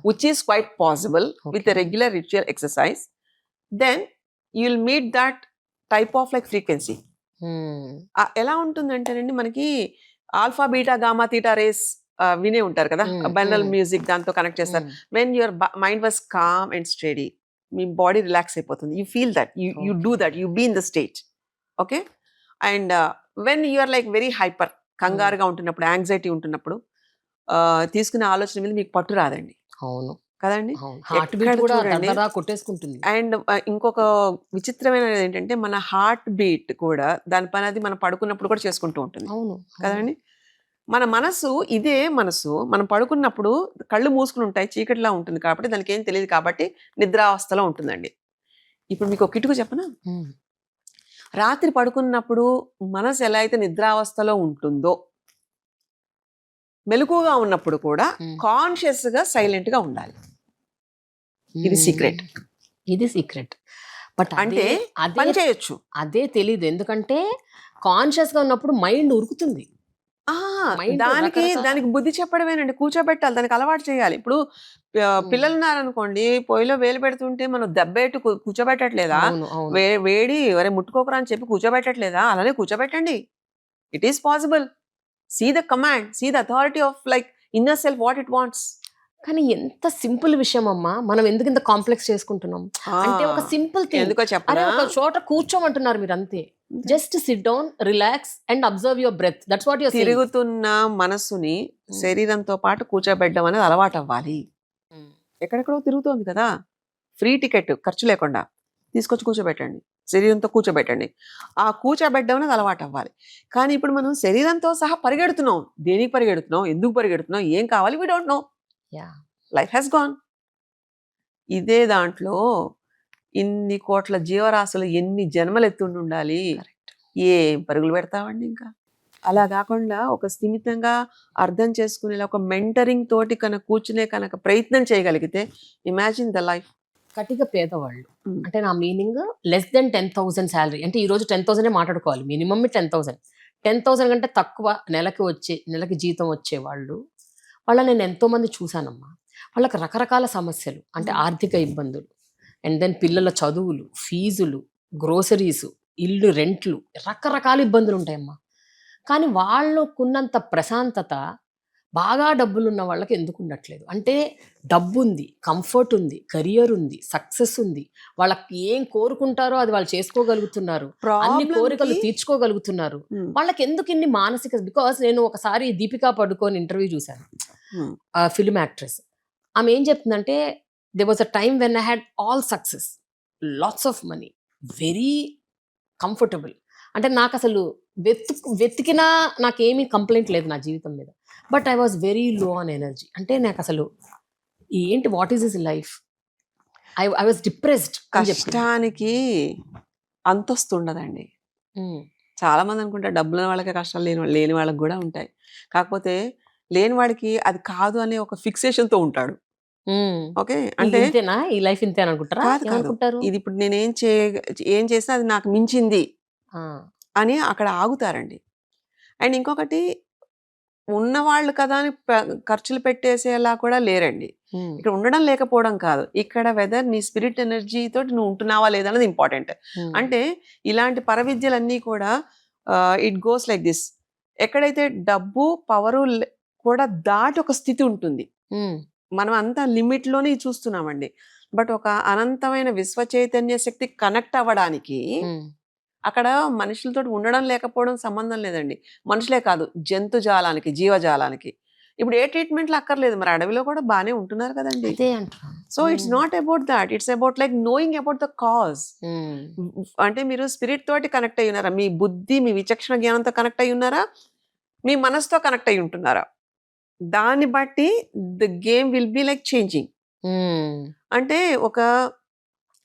S1: which is quite possible with regular ritual exercise, then you will meet that type of like frequency. ఎలా ఉంటుందంటేనండి, మనకి alpha beta gamma theta rays వినే ఉంటారు కదా, బైనరల్ మ్యూజిక్, దాంతో కనెక్ట్ చేస్తారు. When your mind was calm and steady, మీ body relax అయిపోతుంది. You feel that, you do that, you be in the state. Okay. And when you're like very hyper, కంగారుగా ఉంటున్నప్పుడు, anxiety ఉంటున్నప్పుడు, తీసుకునే ఆలోచన మీద మీకు పట్టు రాదండి.
S2: అవును
S1: కదండి,
S2: కొట్టేసుకుంటుంది.
S1: అండ్ ఇంకొక విచిత్రమైనది ఏంటంటే, మన హార్ట్ బీట్ కూడా దాని పని అది మనం పడుకున్నప్పుడు కూడా చేసుకుంటూ ఉంటుంది.
S2: అవును
S1: కదండి. మన మనసు ఇదే మనసు, మనం పడుకున్నప్పుడు కళ్ళు మూసుకుని ఉంటాయి, చీకటిలా ఉంటుంది కాబట్టి దానికి ఏం తెలియదు కాబట్టి నిద్రావస్థలో ఉంటుందండి. ఇప్పుడు మీకు ఒక కిటుకు చెప్పనా? రాత్రి పడుకున్నప్పుడు మనసు ఎలా అయితే నిద్రావస్థలో ఉంటుందో, మెలకుగా ఉన్నప్పుడు కూడా కాన్షియస్ గా సైలెంట్ గా ఉండాలి. ఇది సీక్రెట్.
S2: ఇది సీక్రెట్. బట్
S1: అంటే
S2: అదే
S1: పని చేయొచ్చు.
S2: అదే తెలీదు. ఎందుకంటే కాన్షియస్ గా ఉన్నప్పుడు మైండ్ ఉరుకుతుంది.
S1: ఆ!
S2: మైండ్
S1: దానికి బుద్ధి చెప్పడమేనండి. కూర్చోబెట్టాలి. దానికి అలవాటు చేయాలి. ఇప్పుడు పిల్లలున్నారనుకోండి, పొయ్యిలో వేలు పెడుతుంటే మనం దెబ్బేట్టు కూర్చోబెట్టట్లేదా?
S2: అవును, అవును.
S1: వేడి "ఒరేయ్ ముట్టుకోకురా" అని చెప్పి కూర్చోబెట్టట్లేదా? అలానే కూర్చోబెట్టండి. It is possible. See the command. See the authority of like inner self what it wants.
S2: కానీ ఎంత సింపుల్ విషయం అమ్మా, మనం ఎందుకు ఇంత కాంప్లెక్స్ చేసుకుంటున్నాం? అంటే ఒక సింపుల్ థింగ్.
S1: ఎందుకో
S2: అరే
S1: చెప్పనా?
S2: ఒక చోట కూర్చోమంటున్నారు మీరు అంతే. Just sit down, relax and observe your breath. That's what your saying.
S1: తిరుగుతున్న మనస్సుని శరీరంతో పాటు కూర్చోబెట్టడం అనేది అలవాటవ్వాలి. ఎక్కడెక్కడో తిరుగుతోంది కదా! ఫ్రీ టికెట్ ఖర్చు లేకుండా. తీసుకొచ్చి కూర్చోబెట్టండి. శరీరంతో కూర్చోబెట్టండి. ఆ కూర్చోబెట్టడం అనేది అలవాటవ్వాలి. కానీ ఇప్పుడు మనం శరీరంతో సహా పరిగెడుతున్నాం. దేనికి పరిగెడుతున్నాం? ఎందుకు పరిగెడుతున్నాం? ఏం కావాలి? We don't know.
S2: Yeah.
S1: Life has gone. ఇదే దాంట్లో ఇన్ని కోట్ల జీవరాశులు ఎన్ని జన్మలు ఎత్తుండుండాలి. ఏం పరుగులు పెడతామండి ఇంకా. అలా కాకుండా ఒక స్థిమితంగా అర్థం చేసుకునేలా ఒక మెంటరింగ్ తోటి కూర్చునే ప్రయత్నం చేయగలిగితే ఇమాజిన్ ద లైఫ్.
S2: కటిక పేదవాళ్ళు అంటే నా మీనింగ్ లెస్ దెన్ 10,000 శాలరీ. అంటే ఈ రోజు 10,000 మాట్లాడుకోవాలి. మినిమం 10,000. 10,000 కంటే తక్కువ నెలకి జీతం వచ్చే వాళ్ళని నేను ఎంతో మంది చూశానమ్మా. వాళ్ళకి రకరకాల సమస్యలు, అంటే ఆర్థిక ఇబ్బందులు, అండ్ దెన్ పిల్లల చదువులు, ఫీజులు, గ్రోసరీస్, ఇల్లు రెంట్లు, రకరకాల ఇబ్బందులు ఉంటాయమ్మా. కానీ వాళ్ళకున్నంత ప్రశాంతత బాగా డబ్బులున్న వాళ్ళకి ఎందుకు ఉండట్లేదు? అంటే డబ్బు ఉంది, కంఫర్ట్ ఉంది, కెరియర్ ఉంది, సక్సెస్ ఉంది, వాళ్ళకి ఏం కోరుకుంటారో అది వాళ్ళు చేసుకోగలుగుతున్నారు, అన్ని కోరికలు తీర్చుకోగలుగుతున్నారు. వాళ్ళకి ఎందుకు ఇన్ని మానసిక? బికాస్ నేను ఒకసారి దీపికా పడుకోని ఇంటర్వ్యూ చూశాను, ఫిల్మ్ యాక్ట్రెస్. ఆమె ఏం చెప్తుందంటే, they was a time when I had all success, lots of money, very comfortable. అంటే నాకు అసలు వెతికినా నాకేమీ కంప్లైంట్ లేదు నా జీవితం మీద. But I was very low on energy. అంటే నాకు అసలు ఏంటి, what is this life? I was depressed.
S1: కష్టానికి అంతొస్తుండదండి. చాలా మంది అనుకుంటారు డబ్బులు ఉన్న వాళ్ళకే కష్టాలు, లేని వాళ్ళకి కూడా ఉంటాయి. కాకపోతే లేని వాడికి అది కాదు అనే ఒక ఫిక్సేషన్తో ఉంటాడు. ఓకే, అంటే
S2: ఇంతేనా ఈ లైఫ్, ఇంతేనా అనుకుంటారా?
S1: కాదు, ఇది ఇప్పుడు నేనేం ఏం చేసినా అది నాకు మించింది అని అక్కడ ఆగుతారండి. అండ్ ఇంకొకటి, ఉన్నవాళ్ళు కదా అని ఖర్చులు పెట్టేసేలా కూడా లేరండి. ఇక్కడ ఉండడం లేకపోవడం కాదు, ఇక్కడ వెదర్ నీ స్పిరిట్ ఎనర్జీ తోటి నువ్వు ఉంటున్నావా లేదా అనేది ఇంపార్టెంట్. అంటే ఇలాంటి పరవిద్యలన్నీ కూడా ఇట్ గోస్ లైక్ దిస్. ఎక్కడైతే డబ్బు పవరు కూడా దాటి ఒక స్థితి ఉంటుంది. మనం అంతా లిమిట్ లోనే చూస్తున్నామండి. బట్ ఒక అనంతమైన విశ్వ చైతన్య శక్తి కనెక్ట్ అవ్వడానికి అక్కడ మనుషులతో ఉండడం లేకపోవడం సంబంధం లేదండి. మనుషులే కాదు, జంతుజాలానికి, జీవజాలానికి ఇప్పుడు ఏ ట్రీట్మెంట్లు అక్కర్లేదు. మరి అడవిలో కూడా బాగానే ఉంటున్నారు కదండి. So it's not about that, it's about like knowing about the cause. అంటే మీరు స్పిరిట్ తోటి కనెక్ట్ అయి ఉన్నారా? మీ బుద్ధి, మీ విచక్షణ జ్ఞానంతో కనెక్ట్ అయి ఉన్నారా? మీ మనసుతో కనెక్ట్ అయి ఉంటున్నారా? దాన్ని బట్టి the game will be like changing. అంటే ఒక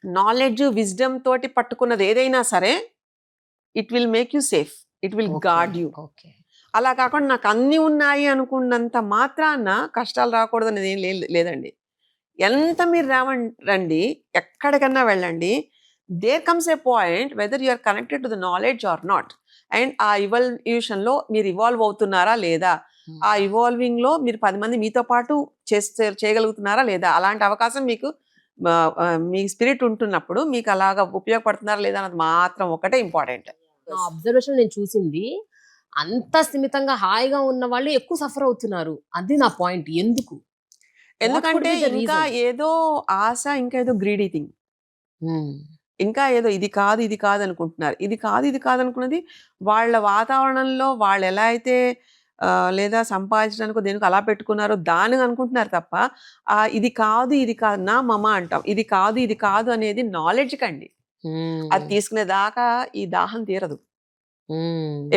S1: నాలెడ్జ్, విజ్డమ్ తోటి పట్టుకున్నది ఏదైనా సరే it will make you safe, it will guard you. అలా కాకుండా నాకు అన్ని ఉన్నాయి అనుకున్నంత మాత్రాన కష్టాలు రాకూడదు అనేది ఏం లేదండి. ఎంత మీరు రండి, ఎక్కడికన్నా వెళ్ళండి, there comes a point whether you are connected to the knowledge or not. And ఆ ఇవల్యూషన్లో మీరు ఇవాల్వ్ అవుతున్నారా లేదా, ఆ ఇవాల్వింగ్ లో మీరు 10 మంది మీతో పాటు చేయగలుగుతున్నారా లేదా, అలాంటి అవకాశం మీకు మీ స్పిరిట్ ఉంటున్నప్పుడు మీకు అలాగా ఉపయోగపడుతున్నారా లేదా అన్నది మాత్రం ఒకటే ఇంపార్టెంట్.
S2: నా అబ్జర్వేషన్ నేను చూసింది, అంత స్థిమితంగా హాయిగా ఉన్న వాళ్ళు ఎక్కువ సఫర్ అవుతున్నారు. అది నా పాయింట్. ఎందుకంటే
S1: ఇంకా ఏదో ఆశ, ఇంకా ఏదో గ్రీడీ థింగ్, ఇంకా ఏదో ఇది కాదు అనుకుంటున్నారు. ఇది కాదు అనుకున్నది వాళ్ళ వాతావరణంలో వాళ్ళు ఎలా అయితే లేదా సంపాదించడానికి దేనికి అలా పెట్టుకున్నారో దాన్ని అనుకుంటున్నారు తప్ప ఇది కాదు నా మమ అంటాం. ఇది కాదు అనేది నాలెడ్జ్ కండి. అది తీసుకునే దాకా ఈ దాహం తీరదు.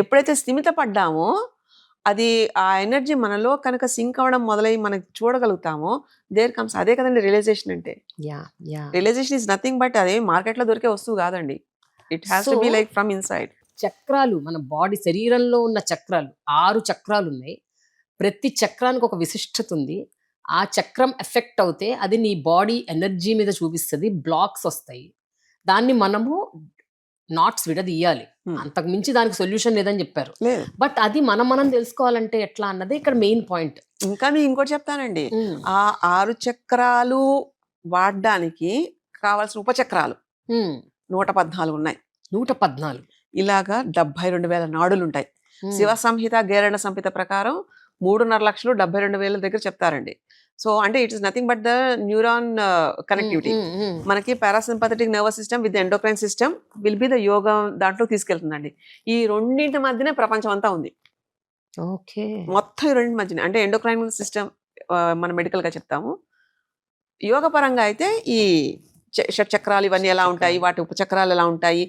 S1: ఎప్పుడైతే స్థిమిత పడ్డామో అది ఆ ఎనర్జీ మనలో కనుక సింక్ అవ్వడం మొదలై మనకి చూడగలుగుతామో దేర్ కమ్స్, అదే కదండి రియలైజేషన్ అంటే. రియలైజేషన్ ఈజ్ నథింగ్ బట్ అదే మార్కెట్లో దొరికే వస్తువు కాదండి. It has to be like from inside.
S2: చక్రాలు, మన బాడీ శరీరంలో ఉన్న చక్రాలు 6 చక్రాలు ఉన్నాయి. ప్రతి చక్రానికి ఒక విశిష్టత ఉంది. ఆ చక్రం ఎఫెక్ట్ అవుతే అది నీ బాడీ ఎనర్జీ మీద చూపిస్తుంది, బ్లాక్స్ వస్తాయి. దాన్ని మనము నాట్స్ విడదీయాలి. అంతకు మించి దానికి సొల్యూషన్ లేదని చెప్పారు.
S1: లేదు.
S2: బట్ అది మనం తెలుసుకోవాలంటే ఎట్లా అన్నదే ఇక్కడ మెయిన్ పాయింట్.
S1: ఇంకా నేను ఇంకోటి చెప్తానండి. ఆ 6 చక్రాలు వాడడానికి కావాల్సిన ఉపచక్రాలు 114 ఉన్నాయి.
S2: 114
S1: ఇలాగా 72,000 నాడులు ఉంటాయి. శివ సంహిత గేరణ సంహిత ప్రకారం 3.5 లక్షలు 72,000 దగ్గర చెప్తారండి. సో అంటే it is nothing but the neuron connectivity. మనకి parasympathetic nervous system with endocrine system will be the yoga దాంట్లో తీసుకెళ్తుందండి. ఈ రెండింటి మధ్యనే ప్రపంచం అంతా ఉంది.
S2: ఓకే,
S1: మొత్తం ఈ రెండింటి మధ్యనే. అంటే ఎండోక్రైన్ సిస్టమ్ మనం మెడికల్ గా చెప్తాము. యోగ పరంగా అయితే ఈ షట్చక్రాలు ఇవన్నీ ఎలా ఉంటాయి, వాటి ఉపచక్రాలు ఎలా ఉంటాయి,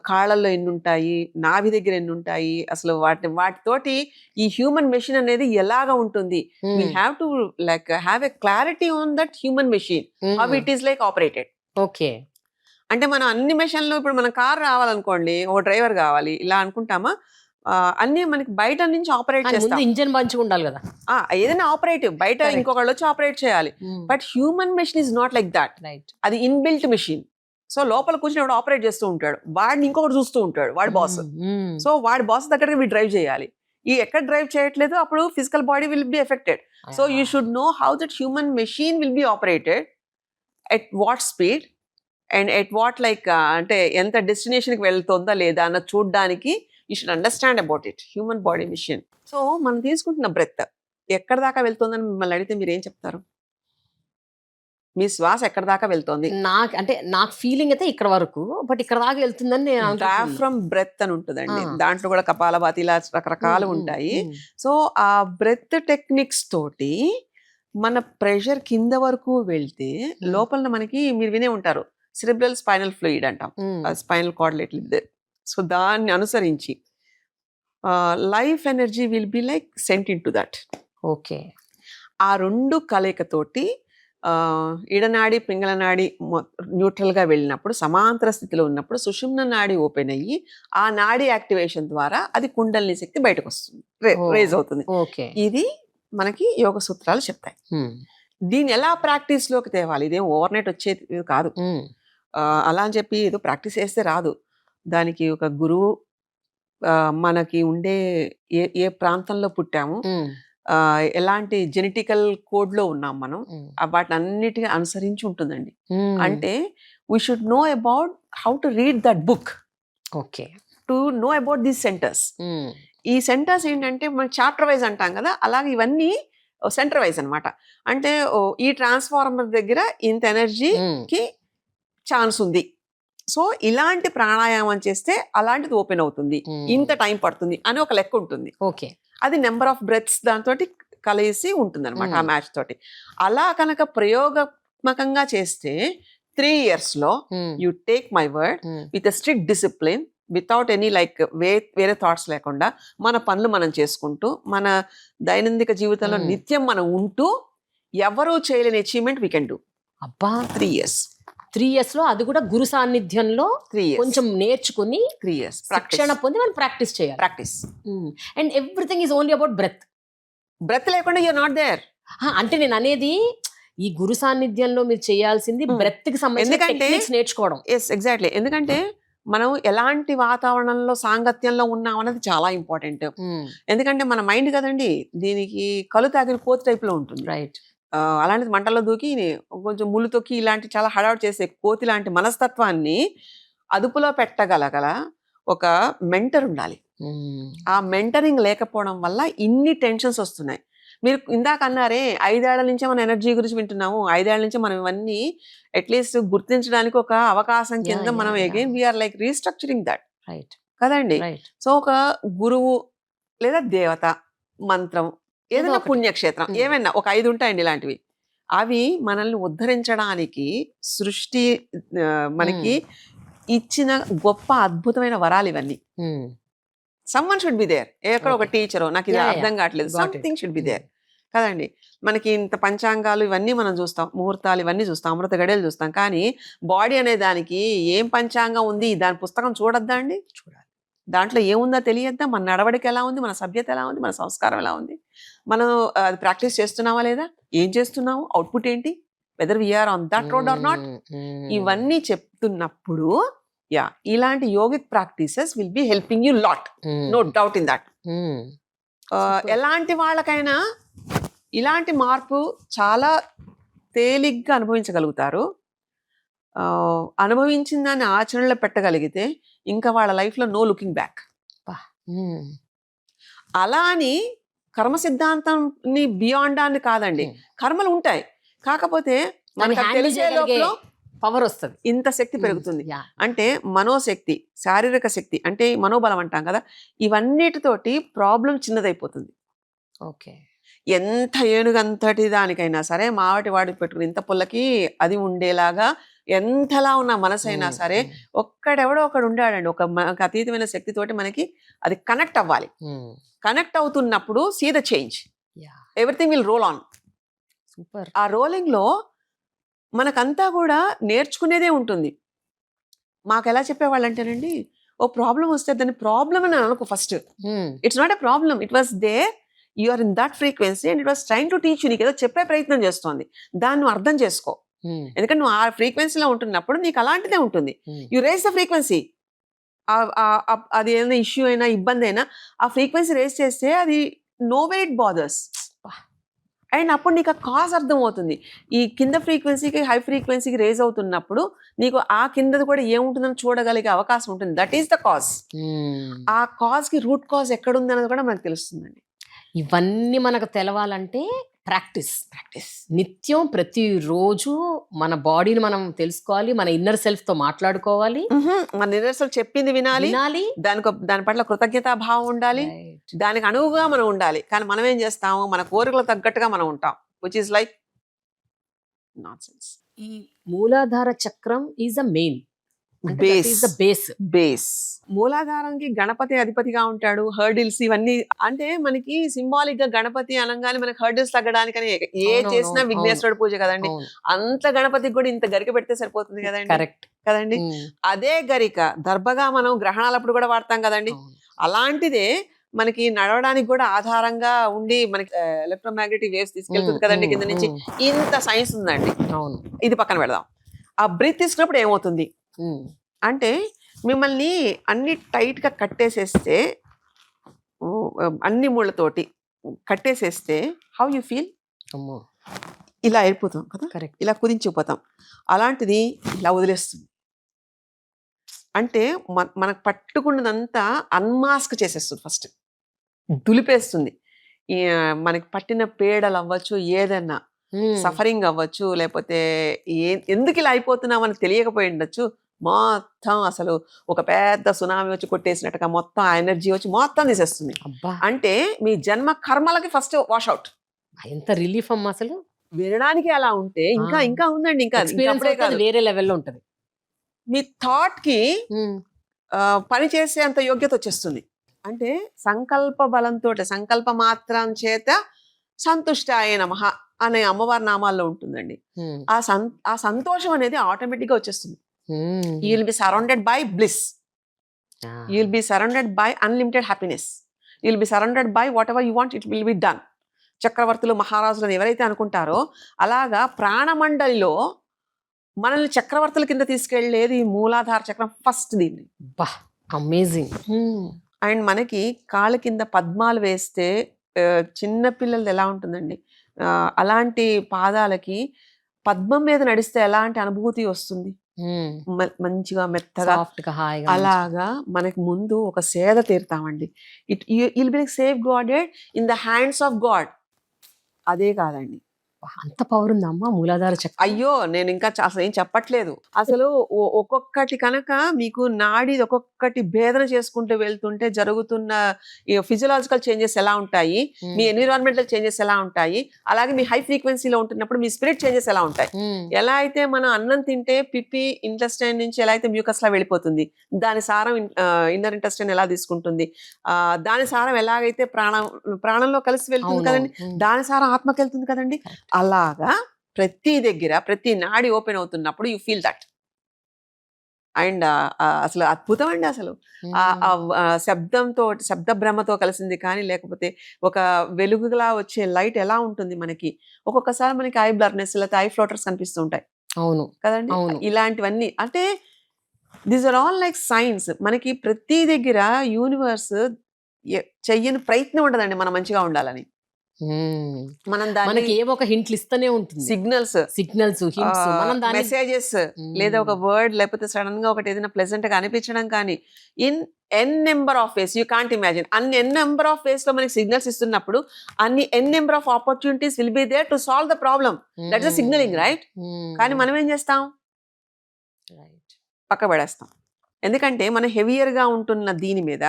S1: కాళ్ళల్లో ఎన్ని ఉంటాయి, నాభి దగ్గర ఎన్ని ఉంటాయి, అసలు వాటితోటి ఈ హ్యూమన్ మెషిన్ అనేది ఎలాగా ఉంటుంది. We have to like have a clarity on that human machine, how it is like operated.
S2: Okay,
S1: అంటే మనం అన్ని మెషిన్లు ఇప్పుడు మన కార్ రావాలనుకోండి, ఒక డ్రైవర్ కావాలి ఇలా అనుకుంటామా, అన్ని మనకి బయట నుంచి ఆపరేట్ చేస్తాం.
S2: ఇంజన్ మంచిగా ఉండాలి కదా.
S1: ఏదైనా ఆపరేటివ్ బయట ఇంకొకళ్ళు వచ్చి ఆపరేట్ చేయాలి. But human machine is not like that. అది ఇన్బిల్ట్ మెషిన్. సో లోపల కూర్చుని ఆపరేట్ చేస్తూ ఉంటాడు, వాడిని ఇంకొకటి చూస్తూ ఉంటాడు, వాడి బాస్. సో వాడి బాస్ దగ్గరికి మీరు డ్రైవ్ చేయాలి. ఈ ఎక్కడ డ్రైవ్ చేయట్లేదు అప్పుడు physical body will be affected. So you should know how that human machine will be operated, at what speed and at what like అంటే ఎంత డెస్టినేషన్కి వెళ్తుందా లేదా అన్న చూడడానికి you should understand about it, human body machine. So మనం తీసుకుంటున్న breath ఎక్కడ దాకా వెళ్తుందని మిమ్మల్ని అడిగితే మీరు ఏం చెప్తారు? మీ శ్వాస ఎక్కడ దాకా వెళ్తుంది?
S2: నాకు ఫీలింగ్ అయితే ఇక్కడ వరకు, బట్ ఇక్కడ దాకా వెళ్తుందని నేను
S1: డయాఫ్రమ్ బ్రెత్ అని ఉంటుందండి. దాంట్లో కూడా కపాలభాతి ఇలా రకరకాలు ఉంటాయి. సో ఆ బ్రెత్ టెక్నిక్స్ తోటి మన ప్రెషర్ కింద వరకు వెళ్తే లోపల మనకి మీరు వినే ఉంటారు సెరిబ్రల్ స్పైనల్ ఫ్లూయిడ్ అంటాం, స్పైనల్ కార్డ్. సో దాన్ని అనుసరించి life energy will be like cent in to that.
S2: Okay,
S1: ఆ రెండు కలయికతోటి ఇడనాడి పింగళ నాడి న్యూట్రల్ గా వెళ్ళినప్పుడు, సమాంతర స్థితిలో ఉన్నప్పుడు సుషుమ్న నాడి ఓపెన్ అయ్యి ఆ నాడి యాక్టివేషన్ ద్వారా అది కుండలిని శక్తి బయటకు వస్తుంది, రేజ్ అవుతుంది. ఇది మనకి యోగ సూత్రాలు చెప్తాయి. దీన్ని ఎలా ప్రాక్టీస్ లోకి తేవాలి? ఇదేం ఓవర్ నైట్ వచ్చేది కాదు. అలా అని చెప్పి ఏదో ప్రాక్టీస్ చేస్తే రాదు. దానికి ఒక గురువు, మనకి ఉండే ఏ ప్రాంతంలో పుట్టాము, ఎలాంటి జెనెటికల్ కోడ్ లో ఉన్నాం మనం, వాటిని అన్నిటిగా అనుసరించి ఉంటుందండి. అంటే we should know about how to read that book,
S2: okay,
S1: to know about these centres. ఈ సెంటర్స్ ఏంటంటే మనం చాప్టర్ వైజ్ అంటాం కదా, అలాగే ఇవన్నీ సెంటర్ వైజ్ అనమాట. అంటే ఈ ట్రాన్స్ఫార్మర్ దగ్గర ఇంత ఎనర్జీకి ఛాన్స్ ఉంది, సో ఇలాంటి ప్రాణాయామం చేస్తే అలాంటిది ఓపెన్ అవుతుంది, ఇంత టైం పడుతుంది అని ఒక లెక్క ఉంటుంది.
S2: ఓకే,
S1: అది నెంబర్ ఆఫ్ బ్రెత్స్ దాంతో కలిసి ఉంటుంది అనమాట ఆ మ్యాచ్ తోటి. అలా కనుక ప్రయోగాత్మకంగా చేస్తే 3 years లో you take my word, with strict discipline, without any like వేరే థాట్స్ లేకుండా మన పనులు మనం చేసుకుంటూ మన దైనందిక జీవితంలో నిత్యం మనం ఉంటూ ఎవరూ చేయలేని అచీవ్మెంట్ వీ కెన్ డూ.
S2: అబ్బా,
S1: 3 years.
S2: 3 years లో అది కూడా గురు సాన్నిధ్యంలో
S1: 3 years
S2: కొంచెం నేర్చుకుని
S1: 3 years
S2: శిక్షణ పొంది మనం ప్రాక్టీస్ చేయాలి.
S1: Practice
S2: and everything is only about breath.
S1: Breath లేకుండా యూఆర్ నాట్ దేర్.
S2: అంటే నేను అనేది ఈ గురు సాన్నిధ్యంలో మీరు చేయాల్సింది బ్రెత్ కి సంబంధించిన టెక్నిక్స్ నేర్చుకోవడం.
S1: Yes, exactly. ఎందుకంటే మనం ఎలాంటి వాతావరణంలో సాంగత్యంలో ఉన్నాం అన్నది చాలా ఇంపార్టెంట్. ఎందుకంటే మన మైండ్ కదండి దీనికి కలు తాగిన కోతి టైప్ లో ఉంటుంది.
S2: రైట్.
S1: అలాంటిది మంటల్లో దూకి కొంచెం ముళ్ళు తొక్కి ఇలాంటి చాలా హడావుడి చేసే కోతి లాంటి మనస్తత్వాన్ని అదుపులో పెట్టగలగల ఒక మెంటర్ ఉండాలి. ఆ మెంటరింగ్ లేకపోవడం వల్ల ఇన్ని టెన్షన్స్ వస్తున్నాయి. మీరు ఇందాక అన్నారే 5 ఏళ్ల నుంచే మన ఎనర్జీ గురించి వింటున్నాము, 5 ఏళ్ల నుంచి మనం ఇవన్నీ అట్లీస్ట్ గుర్తించడానికి ఒక అవకాశం కింద మనం again we're like restructuring that.
S2: Right
S1: కదండి. సో ఒక గురువు లేదా దేవత మంత్రం ఏదైనా పుణ్యక్షేత్రం ఏమైనా ఒక 5 ఉంటాయండి ఇలాంటివి. అవి మనల్ని ఉద్ధరించడానికి సృష్టి మనకి ఇచ్చిన గొప్ప అద్భుతమైన వరాలు ఇవన్నీ. Someone should be there. ఎక్కడ ఒక టీచరో నాకు ఇది అర్థం కావట్లేదు, సంథింగ్ షుడ్ బి దేర్ కదండి. మనకి ఇంత పంచాంగాలు ఇవన్నీ మనం చూస్తాం, ముహూర్తాలు ఇవన్నీ చూస్తాం, అమృత గడియలు చూస్తాం, కానీ బాడీ అనే దానికి ఏం పంచాంగం ఉంది దాని పుస్తకం చూడొద్దా అండి? చూడాలి. దాంట్లో ఏముందో తెలియద్దా? మన నడవడిక ఎలా ఉంది, మన సభ్యత ఎలా ఉంది, మన సంస్కారం ఎలా ఉంది, మనం అది ప్రాక్టీస్ చేస్తున్నామా లేదా? ఏం చేస్తున్నావు, అవుట్పుట్ ఏంటి, whether we're on that road or not, ఇవన్నీ చెప్తున్నప్పుడు ఇలాంటి yogic practices will be helping you lot, no doubt in that. ఎలాంటి వాళ్ళకైనా ఇలాంటి మార్పు చాలా తేలిగ్గా అనుభవించగలుగుతారు. అనుభవించిన దాన్ని ఆచరణలో పెట్టగలిగితే ఇంకా వాళ్ళ లైఫ్లో నో లుకింగ్ బ్యాక్. అలా అని కర్మ సిద్ధాంతాన్ని బియాండ్ అని కాదండి, కర్మలు ఉంటాయి, కాకపోతే మనకు తెలిసే లోపల
S2: పవర్ వస్తుంది,
S1: ఇంత శక్తి పెరుగుతుంది. అంటే మనోశక్తి, శారీరక శక్తి అంటే మనోబలం అంటాం కదా, ఇవన్నిటితోటి ప్రాబ్లం చిన్నదైపోతుంది.
S2: ఓకే, ఎంత
S1: ఏనుగంతటి దానికైనా సరే మావటి వాడి పెట్టుకుని ఇంత పుల్లకి అది ఉండేలాగా ఎంతలా ఉన్న మనసైనా సరే ఒక్కడెవడో ఒకడు ఉండాడండి, ఒక మనకు అతీతమైన శక్తితోటి మనకి అది కనెక్ట్ అవ్వాలి. కనెక్ట్ అవుతున్నప్పుడు see the change, everything will roll on.
S2: Super.
S1: ఆ రోలింగ్ లో మనకంతా కూడా నేర్చుకునేదే ఉంటుంది. మాకు ఎలా చెప్పేవాళ్ళు అంటేనండి, ఓ ప్రాబ్లం వస్తే దాన్ని ప్రాబ్లం అని అనుకో first, it's not a problem, it was there, you are in that frequency and it was trying to teach you, నీకు ఏదో చెప్పే ప్రయత్నం చేస్తోంది, దాన్ని నువ్వు అర్థం చేసుకో. ఎందుకంటే నువ్వు ఆ ఫ్రీక్వెన్సీలో ఉంటున్నప్పుడు నీకు అలాంటిదే ఉంటుంది. యు రేస్ ద ఫ్రీక్వెన్సీ, అది ఏదైనా ఇష్యూ అయినా ఇబ్బంది అయినా ఆ ఫ్రీక్వెన్సీ రేస్ చేస్తే అది no way it bothers. And అప్పుడు నీకు ఆ కాజ్ అర్థం అవుతుంది. ఈ కింద ఫ్రీక్వెన్సీకి హై ఫ్రీక్వెన్సీకి రేజ్ అవుతున్నప్పుడు నీకు ఆ కిందది కూడా ఏముంటుందని చూడగలిగే అవకాశం ఉంటుంది. That is the cause. ఆ కాజ్ కి రూట్ కాజ్ ఎక్కడుంది అనేది కూడా మనకు తెలుస్తుందండి.
S2: ఇవన్నీ మనకు తెలవాలంటే ప్రాక్టీస్, నిత్యం ప్రతిరోజు మన బాడీని మనం తెలుసుకోవాలి, మన ఇన్నర్ సెల్ఫ్ తో మాట్లాడుకోవాలి,
S1: మన ఇన్నర్ సెల్ఫ్ చెప్పింది వినాలి, దాని పట్ల కృతజ్ఞతా భావం ఉండాలి, దానికి అనువుగా మనం ఉండాలి. కానీ మనం ఏం చేస్తాము, మన కోరికలకు తగ్గట్టుగా మనం ఉంటాం, విచ్ ఇస్ లైక్ నాన్సెన్స్.
S2: ఈ మూలాధార చక్రం ఈజ్ ద మెయిన్
S1: బేస్. మూలాధారానికి గణపతి అధిపతిగా ఉంటాడు. హర్డిల్స్ ఇవన్నీ అంటే మనకి సింబాలిక్ గా గణపతి అనగానే మనకి హర్డిల్స్ తగ్గడానికని ఏ చేసినా విఘ్నేశ్వరుడు పూజ కదండి. అంత గణపతికి కూడా ఇంత గరిక పెడితే సరిపోతుంది కదండి. కదండి, అదే గరిక దర్భగా మనం గ్రహణాలప్పుడు కూడా వాడతాం కదండి. అలాంటిదే మనకి నడవడానికి కూడా ఆధారంగా ఉండి మనకి ఎలక్ట్రోమాగ్నెటిక్ వేవ్స్ తీసుకెళ్తుంది కదండి కింద నుంచి. ఇంత సైన్స్ ఉందండి. ఇది పక్కన పెడదాం. ఆ బ్రీత్ తీసుకున్నప్పుడు ఏమవుతుంది అంటే మిమ్మల్ని అన్ని టైట్ గా కట్టేసేస్తే, అన్ని ముళ్ళతోటి కట్టేసేస్తే హౌ యూ ఫీల్, ఇలా అయిపోతాం కదా, ఇలా కుదించిపోతాం. అలాంటిది ఇలా వదిలేస్తుంది అంటే మనకు పట్టుకున్నదంతా అన్మాస్క్ చేసేస్తుంది, ఫస్ట్ దులిపేస్తుంది. మనకి పట్టిన పేడలు అవ్వచ్చు, ఏదన్నా సఫరింగ్ అవ్వచ్చు, లేకపోతే ఎందుకు ఇలా అయిపోతున్నామని తెలియకపోయి ఉండొచ్చు, మొత్తం అసలు ఒక పెద్ద సునామీ వచ్చి కొట్టేసినట్టుగా మొత్తం ఆ ఎనర్జీ వచ్చి మొత్తం తీసేస్తుంది. అంటే మీ జన్మ కర్మలకి ఫస్ట్ వాష్ అవుట్.
S2: ఎంత రిలీఫ్ అమ్మా అసలు.
S1: వినడానికి అలా ఉంటే ఇంకా ఇంకా ఉందండి, ఇంకా
S2: వేరే లెవెల్లో ఉంటది.
S1: మీ థాట్ కి పని చేసే అంత యోగ్యత వచ్చేస్తుంది. అంటే సంకల్ప బలంతో, సంకల్ప మాత్రం చేత సంతుష్టాయ నమః అనే అమ్మవారి నామాల్లో ఉంటుందండి. ఆ సంతోషం అనేది ఆటోమేటిక్ గా వచ్చేస్తుంది. You will be surrounded by bliss. You will be surrounded by unlimited happiness. You will be surrounded by whatever you want, it will be done. చక్రవర్తులు మహారాజులను ఎవరైతే అనుకుంటారో అలాగా ప్రాణమండలిలో మనల్ని చక్రవర్తుల కింద తీసుకెళ్లేది ఈ మూలాధార చక్రం ఫస్ట్. దీన్ని
S2: అమేజింగ్.
S1: అండ్ మనకి కాళ్ళ కింద పద్మాలు వేస్తే చిన్న పిల్లలు ఎలా ఉంటుందండి, అలాంటి పాదాలకి పద్మం మీద నడిస్తే ఎలాంటి అనుభూతి వస్తుంది, మంచిగా మెత్తగా అలాగా మనకి ముందు ఒక సేద తీరుతామండి. It will be safeguarded in the hands of God. అదే కాదండి,
S2: అంత పవర్ ఉందమ్మా మూలాధార చక్రం.
S1: అయ్యో నేను ఇంకా అసలు ఏం చెప్పట్లేదు. అసలు ఒక్కొక్కటి కనుక మీకు నాడి ఒక్కొక్కటి భేదన చేసుకుంటూ వెళ్తుంటే జరుగుతున్న ఫిజియలాజికల్ చేంజెస్ ఎలా ఉంటాయి, మీ ఎన్విరాన్మెంటల్ చేంజెస్ ఎలా ఉంటాయి, అలాగే మీ హై ఫ్రీక్వెన్సీలో ఉంటున్నప్పుడు మీ స్పిరిట్ చేంజెస్ ఎలా ఉంటాయి. ఎలా అయితే మనం అన్నం తింటే పిప్పి ఇంటెస్టైన్ నుంచి ఎలా అయితే మ్యూకస్ లా వెళ్ళిపోతుంది, దాని సారం ఇన్నర్ ఇంటెస్టైన్ ఎలా తీసుకుంటుంది, దాని సారం ఎలాగైతే ప్రాణంలో కలిసి వెళ్తుంది కదండి, దాని సారం ఆత్మకి వెళ్తుంది కదండి. అలాగా ప్రతి దగ్గర ప్రతి నాడి ఓపెన్ అవుతున్నప్పుడు యూ ఫీల్ దట్. అండ్ అసలు అద్భుతం అండి అసలు శబ్దంతో శబ్ద భ్రమతో కలిసింది కానీ లేకపోతే ఒక వెలుగులా వచ్చే లైట్ ఎలా ఉంటుంది మనకి ఒక్కొక్కసారి మనకి ఐ బ్లర్నెస్ లేకపోతే ఐ ఫ్లోటర్స్ కనిపిస్తూ ఉంటాయి
S2: అవును
S1: కదండి
S2: అవును.
S1: ఇలాంటివన్నీ అంటే these are all like signs మనకి ప్రతి దగ్గర యూనివర్స్ చెయ్యని ప్రయత్నం ఉండదండి మనం మంచిగా ఉండాలని మనం దాన్ని
S2: మనకి ఏవో ఒక హింట్లు ఇస్తూనే ఉంటుంది,
S1: సిగ్నల్స్
S2: సిగ్నల్స్, హింట్స్. మనం దాన్ని
S1: మెసేజెస్ లేదా ఒక వర్డ్ లేకపోతే సడన్ గా ఒకటి ఏదైనా ప్లెజెంట్ గా అనిపించడం కానీ in n number of ways you can't imagine అన్ని ఎన్ నెంబర్ ఆఫ్ వేస్ లో మనకి సిగ్నల్స్ ఇస్తున్నప్పుడు అన్ని n number of opportunities will be there to solve the problem. That's a signaling right. కానీ మనం ఏం చేస్తాం, పక్క పడేస్తాం. ఎందుకంటే మనం హెవియర్గా ఉంటున్న దీని మీద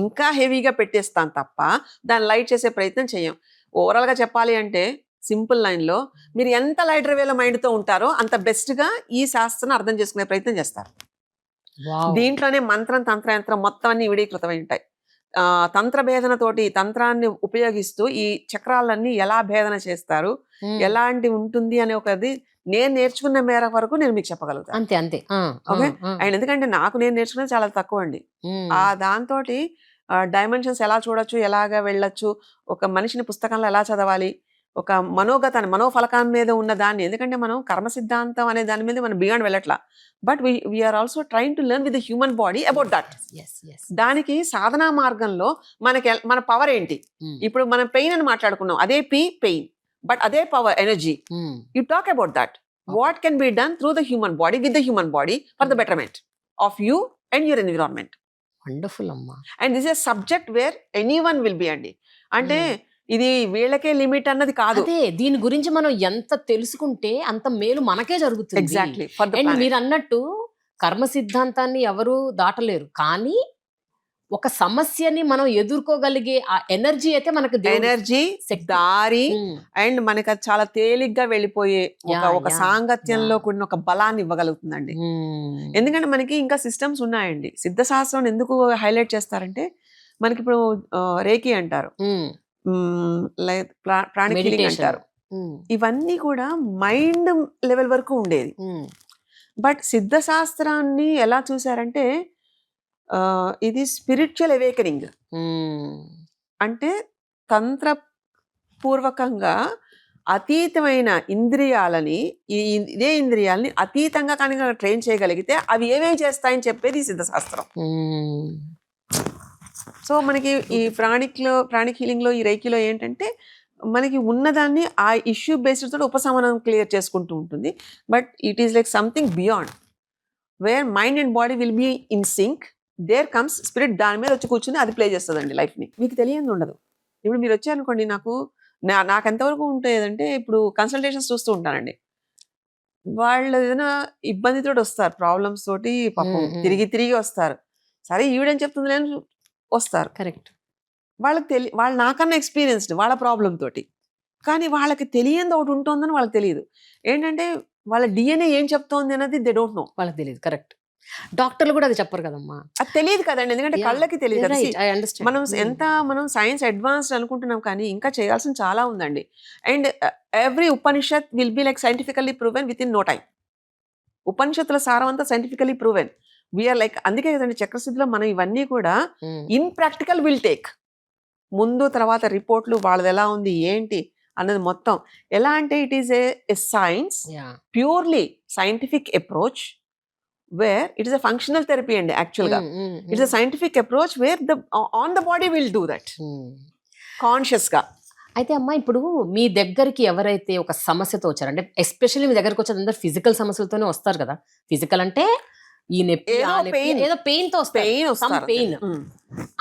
S1: ఇంకా హెవీగా పెట్టేస్తాం తప్ప దాన్ని లైట్ చేసే ప్రయత్నం చేయం. ఓవరాల్గా చెప్పాలి అంటే సింపుల్ లైన్లో మీరు ఎంత లైటర్ వేల మైండ్తో ఉంటారో అంత బెస్ట్గా ఈ శాస్త్రాన్ని అర్థం చేసుకునే ప్రయత్నం చేస్తారు. దీంట్లోనే మంత్రం తంత్ర యంత్రం మొత్తం అన్ని విడీకృతమై ఉంటాయి. తంత్ర భేదనతోటి తంత్రాన్ని ఉపయోగిస్తూ ఈ చక్రాలన్నీ ఎలా భేదన చేస్తారు, ఎలాంటి ఉంటుంది అనే ఒకది నేను నేర్చుకున్న మేర వరకు నేను మీకు చెప్పగలుగుతాను.
S2: అంతే అంతే.
S1: ఓకే. అండ్ ఎందుకంటే నాకు నేను నేర్చుకునేది చాలా తక్కువ అండి. దాంతో డైమెన్షన్స్ ఎలా చూడొచ్చు, ఎలాగా వెళ్ళొచ్చు, ఒక మనిషిని పుస్తకంలో ఎలా చదవాలి, ఒక మనోగతాన్ని మనోఫలకం మీద ఉన్న దాన్ని, ఎందుకంటే మనం కర్మ సిద్ధాంతం అనే దాని మీద మనం బియాండ్ వెళ్ళట్లా, but we're also trying to learn with the human body about that. దానికి సాధనా మార్గంలో మన పవర్ ఏంటి, ఇప్పుడు మనం పెయిన్ అని మాట్లాడుకున్నాం, అదే పెయిన్ బట్ అదే power energy. You talk about that. What can be done through the human body with the human body for the betterment of you and your environment.
S2: Wonderful అమ్మా.
S1: And this is subject where anyone will be అండి. అంటే ఇది వీళ్ళకే limit అన్నది కాదు.
S2: అదే దీని గురించి మనం ఎంత తెలుసుకుంటే అంత మేలు మనకే జరుగుతుంది.
S1: ఎగ్జాక్ట్లీ.
S2: అండ్ మీరు అన్నట్టు కర్మ సిద్ధాంతాన్ని ఎవరు దాటలేరు, కానీ ఒక సమస్యని మనం ఎదుర్కోగలిగే ఆ ఎనర్జీ అయితే మనకు
S1: ఎనర్జీ దారి అండ్ మనకి అది చాలా తేలిగ్గా వెళ్ళిపోయే ఒక సాంగత్యంలో కూడిన ఒక బలాన్ని ఇవ్వగలుగుతుందండి. ఎందుకంటే మనకి ఇంకా సిస్టమ్స్ ఉన్నాయండి. సిద్ధశాస్త్రం ఎందుకు హైలైట్ చేస్తారంటే మనకి ఇప్పుడు రేకి అంటారు, ప్రాణిక్ హీలింగ్ అంటారు, ఇవన్నీ కూడా మైండ్ లెవెల్ వరకు ఉండేది. బట్ సిద్ధశాస్త్రాన్ని ఎలా చూసారంటే ఇది స్పిరిచువల్ అవేకనింగ్. అంటే తంత్ర పూర్వకంగా అతీతమైన ఇంద్రియాలని ఇదే ఇంద్రియాలని అతీతంగా కనుక ట్రైన్ చేయగలిగితే అవి ఏమేమి చేస్తాయని చెప్పేది ఈ సిద్ధశాస్త్రం. సో మనకి ఈ ప్రాణిక్ హీలింగ్ లో ఈ రైకిలో ఏంటంటే మనకి ఉన్నదాన్ని ఆ ఇష్యూ బేస్డ్ తోటి ఉపశమనం క్లియర్ చేసుకుంటూ ఉంటుంది. But it is like something beyond where mind and body will be in sync. There comes spirit, దాని మీద వచ్చి కూర్చుని అది ప్లే చేస్తుందండి లైఫ్ని. మీకు తెలియదు ఉండదు. ఇప్పుడు మీరు వచ్చారనుకోండి, నాకు ఎంతవరకు ఉంటాయంటే ఇప్పుడు కన్సల్టేషన్స్ చూస్తూ ఉంటానండి. వాళ్ళు ఏదైనా ఇబ్బందితో వస్తారు, ప్రాబ్లమ్స్ తోటి పాపం తిరిగి వస్తారు. సరే ఈవిడేం చెప్తుంది లేని వస్తారు.
S2: కరెక్ట్.
S1: వాళ్ళు నాకన్నా ఎక్స్పీరియన్స్డ్ వాళ్ళ ప్రాబ్లం తోటి, కానీ వాళ్ళకి తెలియదు ఒకటి ఉంటుందని వాళ్ళకి తెలియదు. ఏంటంటే వాళ్ళ డిఎన్ఏ ఏం చెప్తోంది అనేది దే డోంట్ నో.
S2: వాళ్ళకి తెలియదు. కరెక్ట్. డాక్టర్లు కూడా అది చెప్పరు కదమ్మా.
S1: అది తెలియదు కదండి, ఎందుకంటే కళ్ళకి తెలియదు కదా. మనం సైన్స్ అడ్వాన్స్డ్ అనుకుంటున్నాం కానీ ఇంకా చేయాల్సిన చాలా ఉందండి. And every Upanishad will be like scientifically proven with in no time. ఉపనిషత్తుల సారం అంతా సైంటిఫికల్లీ ప్రూవెన్. వీఆర్ లైక్, అందుకే కదండి చక్రసిద్ధిలో మనం ఇవన్నీ కూడా ఇన్ ప్రాక్టికల్ విల్ టేక్. ముందు తర్వాత రిపోర్ట్లు వాళ్ళది ఎలా ఉంది ఏంటి అన్నది మొత్తం ఎలా అంటే it is a science, purely scientific approach where it is a functional therapy and actual ga it is a scientific approach where the on the body will do that conscious ga.
S2: అయితే అమ్మా, ఇప్పుడు మీ దగ్గరికి ఎవరైతే ఒక సమస్యతో వచ్చారు, అంటే especially మీ దగ్గరకు వచ్చేది అందరు ఫిజికల్ సమస్యలతోనే వస్తారు కదా. ఫిజికల్ అంటే ఈ నొప్పి, ఏదో పెయిన్ తో పెయిన్.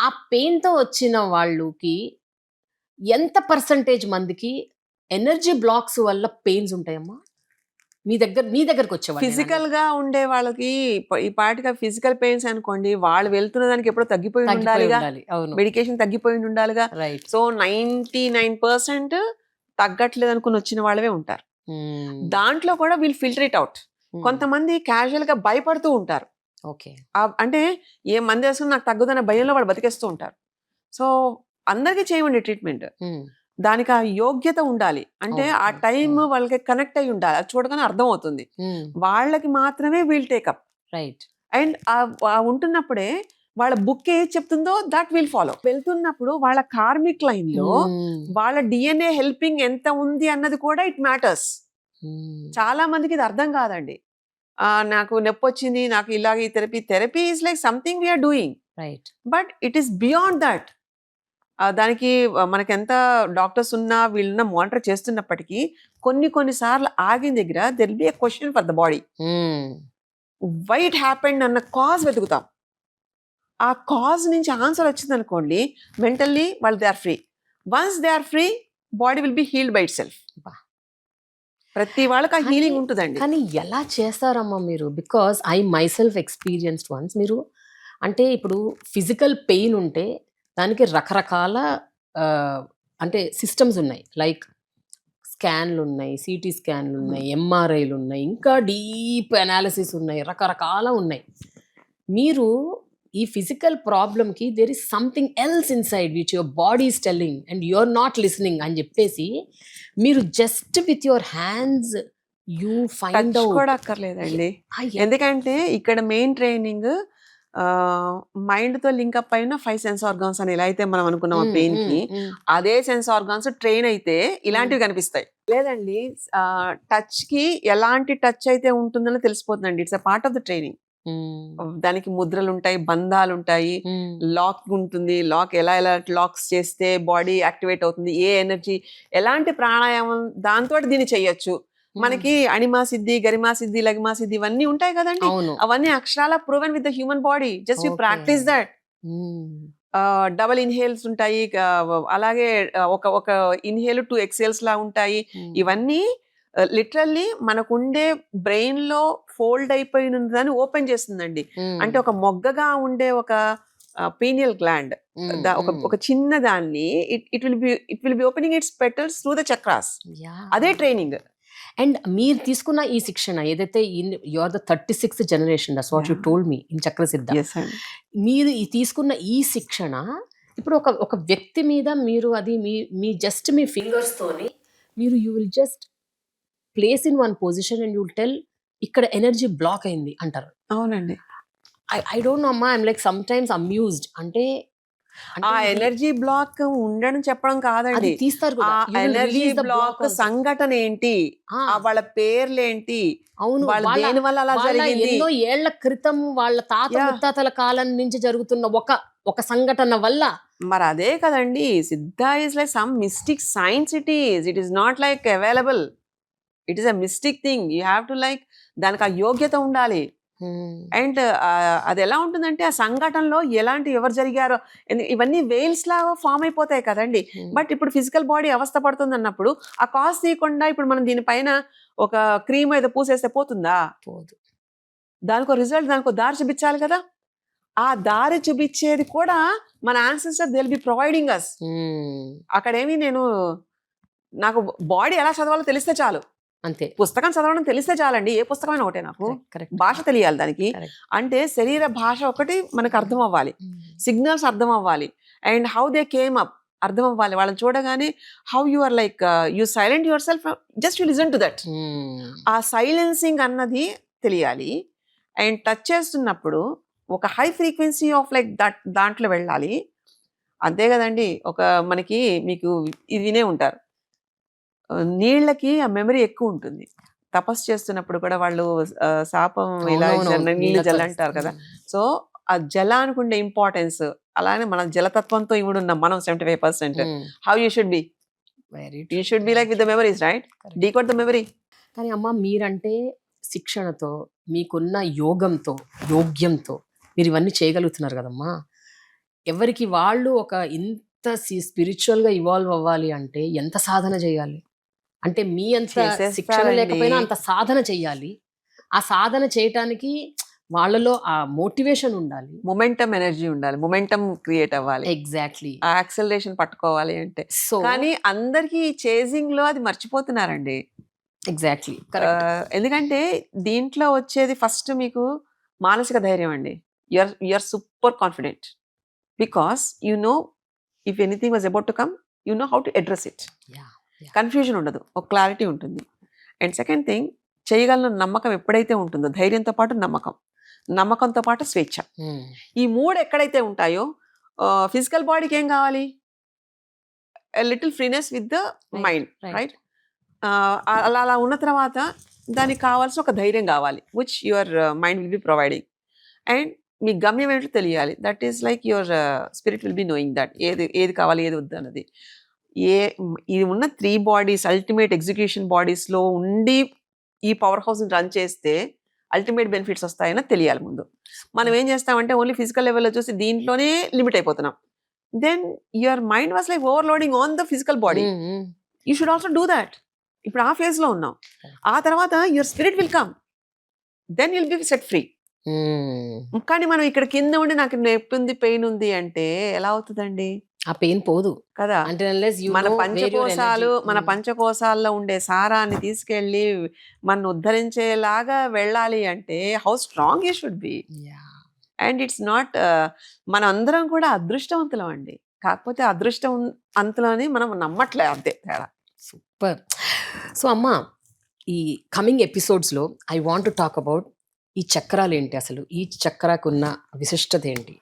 S2: ఆ పెయిన్ తో వచ్చిన వాళ్ళకి ఎంత పర్సంటేజ్ మందికి ఎనర్జీ బ్లాక్స్ వల్ల పెయిన్స్ ఉంటాయమ్మా మీ దగ్గరకు వచ్చేవాళ్ళు?
S1: ఫిజికల్ గా ఉండే వాళ్ళకి ఈ పాటిగా ఫిజికల్ పెయిన్స్ అనుకోండి, వాళ్ళు వెళ్తున్న దానికి ఎప్పుడో తగ్గిపోయి ఉండాలిగా, మెడికేషన్ తగ్గిపోయి ఉండాలిగా. సో 99% తగ్గట్లేదు అనుకుని వచ్చిన వాళ్ళవే ఉంటారు. దాంట్లో కూడా వీళ్ళు ఫిల్టర్ ఇట్ అవుట్. కొంతమంది క్యాజువల్ గా భయపడుతూ ఉంటారు. అంటే ఏ మంది వేసుకుని నాకు తగ్గుదన్న భయంలో వాళ్ళు బతికేస్తూ ఉంటారు. సో అందరికీ చేయమండి ట్రీట్మెంట్. దానికి ఆ యోగ్యత ఉండాలి. అంటే ఆ టైం వాళ్ళకి కనెక్ట్ అయి ఉండాలి. అది చూడగానే అర్థం అవుతుంది. వాళ్ళకి మాత్రమే వీల్ టేకప్.
S2: రైట్.
S1: అండ్ ఉంటున్నప్పుడే వాళ్ళ బుక్ ఏది చెప్తుందో దట్ విల్ ఫాలో. వెళ్తున్నప్పుడు వాళ్ళ కార్మిక్ లైన్ లో వాళ్ళ డిఎన్ఏ హెల్పింగ్ ఎంత ఉంది అన్నది కూడా ఇట్ మ్యాటర్స్. చాలా మందికి ఇది అర్థం కాదండి. నాకు నొప్పి వచ్చింది, నాకు ఇలాగే therapy is like something we're doing,
S2: right,
S1: but it is beyond that. దానికి మనకి ఎంత డాక్టర్స్ ఉన్నా వీళ్ళున్న మానిటర్ చేస్తున్నప్పటికీ కొన్నిసార్లు ఆగిన దగ్గర there be a question for the body, why it happened అన్న కాజ్ వెతుకుతాం. ఆ కాజ్ నుంచి ఆన్సర్ వచ్చింది అనుకోండి, మెంటల్లీ వాళ్ళు they are free. Once they are free, body will be healed by itself. ప్రతి వాళ్ళకి ఆ హీలింగ్ ఉంటుందండి.
S2: కానీ ఎలా చేస్తారమ్మా మీరు? Because I myself experienced once. మీరు అంటే ఇప్పుడు ఫిజికల్ పెయిన్ ఉంటే దానికి రకరకాల అంటే సిస్టమ్స్ ఉన్నాయి, లైక్ స్కాన్లు ఉన్నాయి, సిటీ స్కాన్లు ఉన్నాయి, ఎంఆర్ఐలు ఉన్నాయి, ఇంకా డీప్ అనాలిసిస్ ఉన్నాయి, రకరకాల ఉన్నాయి. మీరు ఈ ఫిజికల్ ప్రాబ్లమ్కి there is something else inside which your body is telling and you are not listening అని చెప్పేసి మీరు just with your hands you find out
S1: కూడా అక్కర్లేదండి. ఎందుకంటే ఇక్కడ మెయిన్ ట్రైనింగ్ మైండ్ తో లింక్ అప్ అయిన 5 సెన్స్ ఆర్గాన్స్ అని ఎలా అయితే మనం అనుకున్నాం పెయిన్ కి, అదే సెన్స్ ఆర్గాన్స్ ట్రైన్ అయితే ఇలాంటివి కనిపిస్తాయి. లేదండి, టచ్ కి ఎలాంటి టచ్ అయితే ఉంటుందని తెలిసిపోతుందండి. It's a part of the training. దానికి ముద్రలు ఉంటాయి, బంధాలు ఉంటాయి, లాక్ ఉంటుంది. లాక్ ఎలా లాక్స్ చేస్తే బాడీ యాక్టివేట్ అవుతుంది, ఏ ఎనర్జీ, ఎలాంటి ప్రాణాయామం దాంతో దీన్ని చెయ్యొచ్చు. మనకి అణిమా సిద్ధి, గరిమా సిద్ధి, లగిమా సిద్ధి ఇవన్నీ ఉంటాయి కదండి. అవన్నీ అక్షరాల proven with the human body. Just you practice that. Double ఇన్హేల్స్ ఉంటాయి, అలాగే ఒక ఇన్హేల్ 2 ఎక్సేల్స్ లా ఉంటాయి. ఇవన్నీ లిటరల్లీ మనకుండే బ్రెయిన్ లో ఫోల్డ్ అయిపోయిన దాన్ని ఓపెన్ చేస్తుందండి. అంటే ఒక మొగ్గగా ఉండే ఒక పీనియల్ గ్లాండ్, ఒక చిన్న దాన్ని it will be opening its petals through the chakras. అదే ట్రైనింగ్.
S2: అండ్ మీరు తీసుకున్న ఈ శిక్షణ ఏదైతే you are the 36th generation, that's what you told me in Chakrasiddha. మీరు తీసుకున్న ఈ శిక్షణ ఇప్పుడు ఒక వ్యక్తి మీద మీరు అది మీ జస్ట్ మీ ఫింగర్స్ తోని మీరు you will just place in one position and you will tell ఇక్కడ ఎనర్జీ బ్లాక్ అయింది అంటారు.
S1: అవునండి.
S2: ఐ డోంట్ నో అమ్మా, I'm like some times amused. అంటే
S1: ఆ ఎనర్జీ బ్లాక్ ఉండడం చెప్పడం కాదండి,
S2: తీస్తారు.
S1: ఎనర్జీ బ్లాక్ సంఘటన ఏంటి, వాళ్ళ పేర్లేంటి,
S2: అవును,
S1: దేని వల్ల అలా జరిగింది,
S2: ఎన్నో ఏళ్ల క్రితం వాళ్ళ తాత ముత్తాతల కాలం నుంచి జరుగుతున్న ఒక సంఘటన వల్ల.
S1: మరి అదే కదండి సిద్ధ is like some mystic science. It is not like available. It is a mystic thing. You have to like దానికి ఆ యోగ్యత ఉండాలి. అండ్ అది ఎలా ఉంటుందంటే ఆ సంఘటనలో ఎవరు జరిగారో ఇవన్నీ వేల్స్ లాగా ఫామ్ అయిపోతాయి కదండి. బట్ ఇప్పుడు ఫిజికల్ బాడీ అవస్థ పడుతుంది అన్నప్పుడు ఆ కాజ్ తీయకుండా ఇప్పుడు మనం దీనిపైన ఒక క్రీమ్ ఏదో పూసేస్తే పోతుందా?
S2: పోదు.
S1: దానికో రిజల్ట్, దానికో దారి చూపించాలి కదా. ఆ దారి చూపించేది కూడా మన ancestors they will be providing us. అక్కడేమి నాకు బాడీ ఎలా చదవాలో తెలిస్తే చాలు,
S2: అంతే.
S1: పుస్తకం చదవడం తెలిస్తే చాలండి. ఏ పుస్తకమైనా ఒకటే, నాకు భాష తెలియాలి దానికి. అంటే శరీర భాష ఒకటి మనకు అర్థం అవ్వాలి, సిగ్నల్స్ అర్థం అవ్వాలి, and how they came up అర్థం అవ్వాలి. వాళ్ళని చూడగానే how you are like you silent yourself, just you listen to that. ఆ సైలెన్సింగ్ అన్నది తెలియాలి. అండ్ టచ్ చేస్తున్నప్పుడు ఒక హై ఫ్రీక్వెన్సీ ఆఫ్ లైక్ దాంట్లో వెళ్ళాలి. అంతే కదండి. మనకి మీకు ఇది వినే ఉంటారు, నీళ్ళకి ఆ మెమరీ ఎక్కువ ఉంటుంది. తపస్సు చేస్తున్నప్పుడు కూడా వాళ్ళు శాపం ఇలా నీళ్ళు జల అంటారు కదా. సో ఆ జలానికి ఉండే ఇంపార్టెన్స్, అలానే మన జలతత్వంతో ఇవిడున్నాం మనం 75%. How you should be, you should be like with the memories, right? Decode the memory.
S2: కానీ అమ్మ, మీరంటే శిక్షణతో, మీకున్న యోగ్యంతో మీరు ఇవన్నీ చేయగలుగుతున్నారు కదమ్మా. ఎవరికి వాళ్ళు ఇంత స్పిరిచువల్గా ఇవాల్వ్ అవ్వాలి అంటే ఎంత సాధన చేయాలి? అంటే మీ అంత శిక్షణ లేకపోయినా అంత సాధన చెయ్యాలి. ఆ సాధన చేయటానికి వాళ్ళలో ఆ మోటివేషన్ ఉండాలి,
S1: మొమెంటం ఎనర్జీ ఉండాలి, మొమెంటం క్రియేట్ అవ్వాలి.
S2: ఎగ్జాక్ట్లీ.
S1: ఆ యాక్సలరేషన్ పట్టుకోవాలి అంటే. కానీ అందరికీ చేజింగ్ లో అది మర్చిపోతున్నారండి.
S2: ఎగ్జాక్ట్లీ.
S1: ఎందుకంటే దీంట్లో వచ్చేది ఫస్ట్ మీకు మానసిక ధైర్యం అండి. You're super confident because you know if anything was about to come, you know how to address it. Confusion ఉండదు, ఒక క్లారిటీ ఉంటుంది. అండ్ సెకండ్ థింగ్, చేయగలన నమ్మకం ఎప్పుడైతే ఉంటుందో, ధైర్యంతో పాటు నమ్మకం, నమ్మకంతో పాటు స్వేచ్ఛ. ఈ 3 ఎక్కడైతే ఉంటాయో ఫిజికల్ బాడీకి ఏం కావాలి? Little freeness with the mind, right? అలా ఉన్న తర్వాత దానికి కావాల్సిన ఒక ధైర్యం కావాలి, which your mind will be providing. And మీ గమ్యం ఏంటో తెలియాలి. That is like your spirit will be knowing that ఏది కావాలి ఏది వద్దు అన్నది. ఇది ఉన్న 3 బాడీస్ అల్టిమేట్ ఎగ్జిక్యూషన్ బాడీస్లో ఉండి ఈ పవర్ హౌస్ని రన్ చేస్తే అల్టిమేట్ బెనిఫిట్స్ వస్తాయని తెలియాలి ముందు. మనం ఏం చేస్తామంటే ఓన్లీ ఫిజికల్ లెవెల్లో చూసి దీంట్లోనే లిమిట్ అయిపోతున్నాం. Then your mind was like overloading on the physical body. You should also do that. ఇప్పుడు ఆ ఫేజ్లో ఉన్నాం. ఆ తర్వాత your spirit will come, then will be set free. కానీ మనం ఇక్కడ కింద ఉండి నాకు నొప్పి ఉంది, పెయిన్ ఉంది అంటే ఎలా అవుతుందండి?
S2: ఆ పెయిన్ పోదు
S1: కదా. మన పంచకోశాల్లో ఉండే సారాన్ని తీసుకెళ్ళి మన ఉద్ధరించేలాగా వెళ్ళాలి అంటే how strong you should be. And it's not, మన అందరం కూడా అదృష్టవంతులం అండి. కాకపోతే అదృష్టవంతులని మనం నమ్మట్లే, అంతే తేడా.
S2: సూపర్. సో అమ్మ, ఈ కమింగ్ ఎపిసోడ్స్లో I want to talk about ఈ చక్రాలు ఏంటి, అసలు ఈ చక్రాకు ఉన్న విశిష్టత ఏంటి,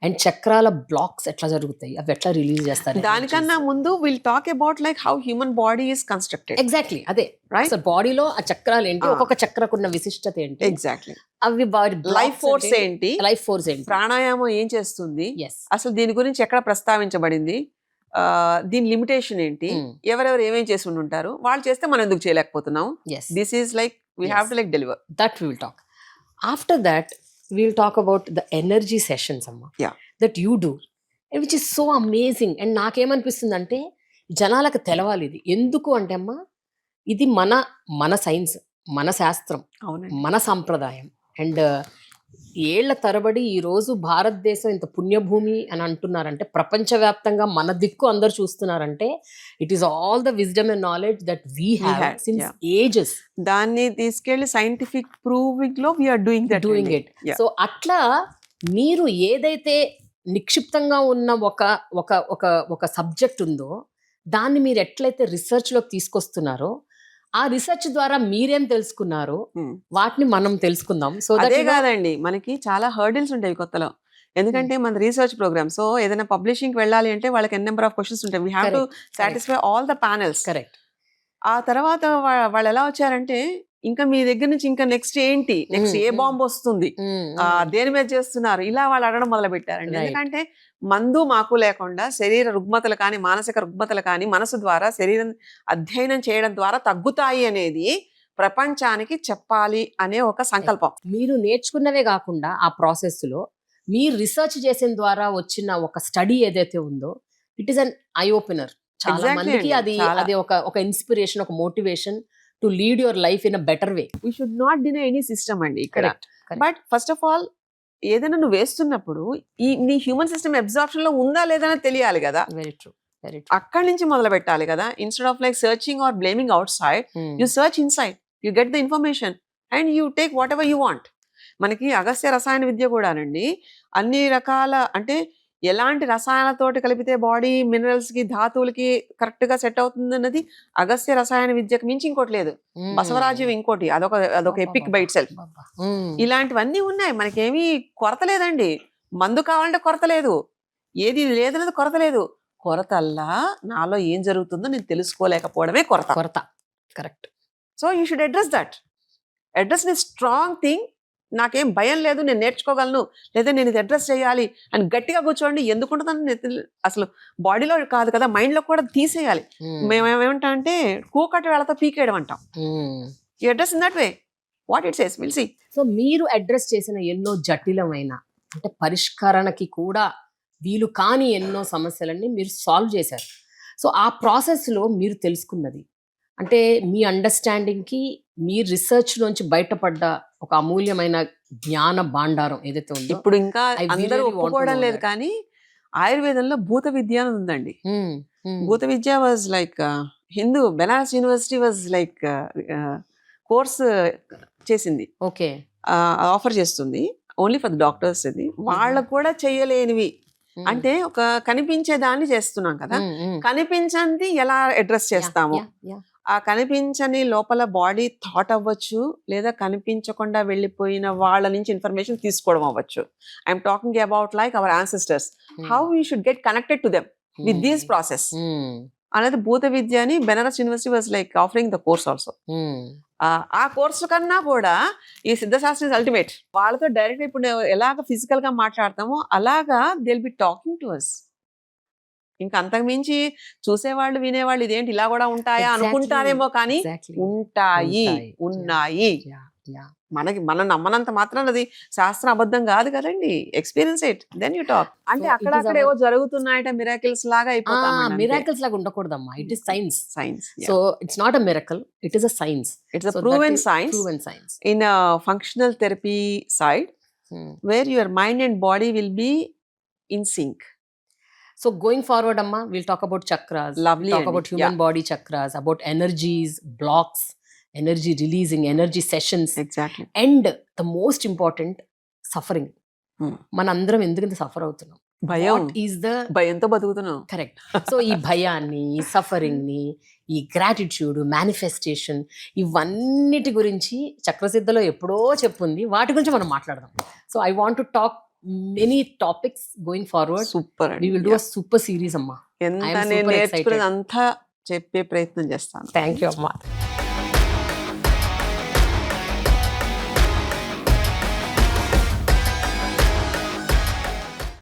S2: అండ్ చక్రాల బ్లాక్స్ ఎట్లా జరుగుతాయి, అవి ఎట్లా రిలీజ్ చేస్తారు.
S1: దానికన్నా ముందు will talk about like how human body is constructed.
S2: Exactly అదే, రైట్. సో బాడీలో ఆ చక్రాలు ఏంటి, ఒక్కొక్క చక్రకు ఉన్న విశిష్టత ఏంటి,
S1: ఎగ్జాక్ట్లీ
S2: అవి
S1: లైఫ్ ఫోర్స్ ఏంటి,
S2: లైఫ్ ఫోర్స్ ఏంటి,
S1: ప్రాణాయామం ఏం చేస్తుంది, అసలు దీని గురించి ఎక్కడ ప్రస్తావించబడింది, దీని లిమిటేషన్ ఏంటి, ఎవరెవరు ఏమేం చేసి ఉంటారు, వాళ్ళు చేస్తే మనం ఎందుకు చేయలేకపోతున్నాం. This is like we have to like deliver
S2: that. We will talk after that. We'll talk about the energy sessions, amma, that you do, which is so amazing. And నాకేమనిపిస్తుంది అంటే జనాలకు తెలవాలి ఇది. ఎందుకు అంటే అమ్మా, ఇది మన సైన్స్, మన శాస్త్రం, మన సంప్రదాయం. అండ్ ఏళ్ల తరబడి ఈరోజు భారతదేశం ఇంత పుణ్యభూమి అని అంటున్నారంటే, ప్రపంచవ్యాప్తంగా మన దిక్కు అందరు చూస్తున్నారంటే it is all the wisdom and knowledge that we have since ages.
S1: దాన్ని తీసుకెళ్లి సైంటిఫిక్ ప్రూవింగ్ లో వీఆర్ డూయింగ్
S2: ఇట్. సో అట్లా మీరు ఏదైతే నిక్షిప్తంగా ఉన్న ఒక సబ్జెక్ట్ ఉందో దాన్ని మీరు ఎట్లయితే రీసెర్చ్ లోకి తీసుకొస్తున్నారో, ఆ రీసెర్చ్ ద్వారా మీరేం తెలుసుకున్నారు వాటిని మనం తెలుసుకుందాం. సో
S1: అదే కాదండి, మనకి చాలా హర్డిల్స్ ఉంటాయి కొత్తలో. ఎందుకంటే మన రీసెర్చ్ ప్రోగ్రామ్, సో ఏదైనా పబ్లిషింగ్ వెళ్ళాలి అంటే వాళ్ళకి ఎన్ నెంబర్ ఆఫ్ క్వశ్చన్స్ ఉంటాయి. We have to satisfy all the panels.
S2: Correct.
S1: ఆ తర్వాత వాళ్ళు ఎలా వచ్చారంటే, ఇంకా మీ దగ్గర నుంచి ఇంకా నెక్స్ట్ ఏంటి, నెక్స్ట్ ఏ బాంబ్ వస్తుంది, దేని మీద చేస్తున్నారు, ఇలా వాళ్ళు అడగడం మొదలు పెట్టారండి. ఎందుకంటే మందు మాకు లేకుండా శరీర రుగ్మతలు కానీ మానసిక రుగ్మతలు కానీ మనసు ద్వారా శరీరం అధ్యయనం చేయడం ద్వారా తగ్గుతాయి అనేది ప్రపంచానికి చెప్పాలి అనే ఒక సంకల్పం.
S2: మీరు నేర్చుకున్నవే కాకుండా ఆ ప్రాసెస్ లో మీరు రీసెర్చ్ చేసిన ద్వారా వచ్చిన ఒక స్టడీ ఏదైతే ఉందో, it is an eye opener. చాలా మందికి అది ఒక ఇన్స్పిరేషన్, ఒక motivation to lead your life in a better way.
S1: We should not deny any system అండి ఇక్కడ. బట్ ఫస్ట్ ఆఫ్ ఆల్ ఏదైనా నువ్వు వేస్తున్నప్పుడు నీ హ్యూమన్ సిస్టమ్ అబ్జార్ప్షన్ లో ఉందా లేదా తెలియాలి కదా.
S2: Very true.
S1: అక్కడి నుంచి మొదలు పెట్టాలి కదా. Instead of like searching or blaming outside, you search inside, you get the information and you take whatever you want. మనకి అగస్త్య రసాయన విద్య కూడానండి అన్ని రకాల, అంటే ఎలాంటి రసాయనాలతోటి కలిపితే బాడీ మినరల్స్ కి ధాతువులకి కరెక్ట్ గా సెట్ అవుతుంది అన్నది అగస్త్య రసాయన విద్యకు మించి ఇంకోటి లేదు. బసవరాజ్యం ఇంకోటి, అదొక ఎపిక్ బై ఇట్ సెల్ఫ్. ఇలాంటివన్నీ ఉన్నాయి, మనకేమీ కొరత లేదండి. మందు కావాలంటే కొరత లేదు, ఏది లేదన్నది కొరత లేదు. కొరతల్లా నాలో ఏం జరుగుతుందో నేను తెలుసుకోలేకపోవడమే కొరత.
S2: Correct.
S1: So you should address that. Address ని స్ట్రాంగ్ థింగ్. నాకేం భయం లేదు, నేను నేర్చుకోగలను, లేదా నేను ఇది అడ్రస్ చేయాలి అని గట్టిగా కూర్చోండి. ఎందుకుంటుందని అసలు బాడీలో కాదు కదా, మైండ్ లో కూడా తీసేయాలి. మేమేమంటాం అంటే కూకటి వేళతో పీకేయడం అంటాం. You address in that way what it says, will see.
S2: So మీరు అడ్రస్ చేసిన ఎన్నో జటిలమైన, అంటే పరిష్కరణకి కూడా వీలు కాని ఎన్నో సమస్యలన్నీ మీరు సాల్వ్ చేశారు. సో ఆ ప్రాసెస్లో మీరు తెలుసుకున్నది, అంటే మీ అండర్స్టాండింగ్కి మీ రీసెర్చ్ నుంచి బయటపడ్డ ఒక అమూల్యమైన జ్ఞాన భాండారం ఏదైతే ఉందో.
S1: ఇప్పుడు ఇంకా అందరూ ఒప్పుకోవడం లేదు కానీ ఆయుర్వేదంలో భూత విద్య అని ఉందండి. భూత విద్య was like Hindu Banaras university was like course చేసింది.
S2: ఓకే.
S1: ఆఫర్ చేస్తుంది ఓన్లీ ఫర్ ద డాక్టర్స్. ఇది వాళ్ళకు కూడా చేయలేనివి, అంటే ఒక కనిపించే దాన్ని చేస్తున్నాం కదా, కనిపించంది ఎలా అడ్రస్ చేస్తాము. ఆ కనిపించని లోపల బాడీ థాట్ అవ్వచ్చు, లేదా కనిపించకుండా వెళ్ళిపోయిన వాళ్ళ నుంచి ఇన్ఫర్మేషన్ తీసుకోవడం అవ్వచ్చు. I'm talking about like our ancestors, how you should get connected to them with these process అనేది భూత విద్య అని Benaras university was like offering the course also. ఆ కోర్సు కన్నా కూడా ఈ సిద్ధశాస్త్రం ఇస్ అల్టిమేట్. వాళ్ళతో డైరెక్ట్ ఇప్పుడు ఎలాగ ఫిజికల్ గా మాట్లాడతామో అలాగా they will be talking to us. ఇంకా అంతకు మించి చూసేవాళ్ళు వినేవాళ్ళు ఇదేంటి ఇలా కూడా ఉంటాయా అనుకుంటారేమో, కానీ ఉంటాయి, ఉన్నాయి. మనం నమ్మనంత మాత్రం అది శాస్త్రం అబద్ధం కాదు కదండి. Experience it, then you talk. అంటే అక్కడ ఏవో జరుగుతున్నాయట మిరాకిల్స్ లాగా అయిపోతాం.
S2: మిరాకిల్స్ లాగా ఉండకూడదమ్మా. It is science.
S1: Science.
S2: So it's not a miracle, it is a science.
S1: It's a proven science in a functional therapy side, where your mind and body will be in sync.
S2: So going forward, Amma, we'll talk about chakras.
S1: Lovely.
S2: We'll talk about human body chakras, about energies, blocks, energy releasing, energy sessions.
S1: Exactly.
S2: And the most important, suffering. మనందరం ఎందుకంత suffer అవుతున్నాం?
S1: భయం.
S2: Is the
S1: భయంతో బతుకుతున్నాం.
S2: Correct. So ఈ భయాన్ని, ఈ suffering ని, ఈ గ్రాటిట్యూడ్, మేనిఫెస్టేషన్, ఇవన్నిటి గురించి చక్రసిద్ధలో ఎప్పుడో చెప్పుంది. వాటి గురించి మనం మాట్లాడదాం. So I want to talk many topics going forward.
S1: Super.
S2: We will do a super series, Amma.
S1: ఎంత నేను నేర్చుకున్నది అంతా చెప్పే ప్రయత్నం చేస్తాను.
S2: Thank you, Amma.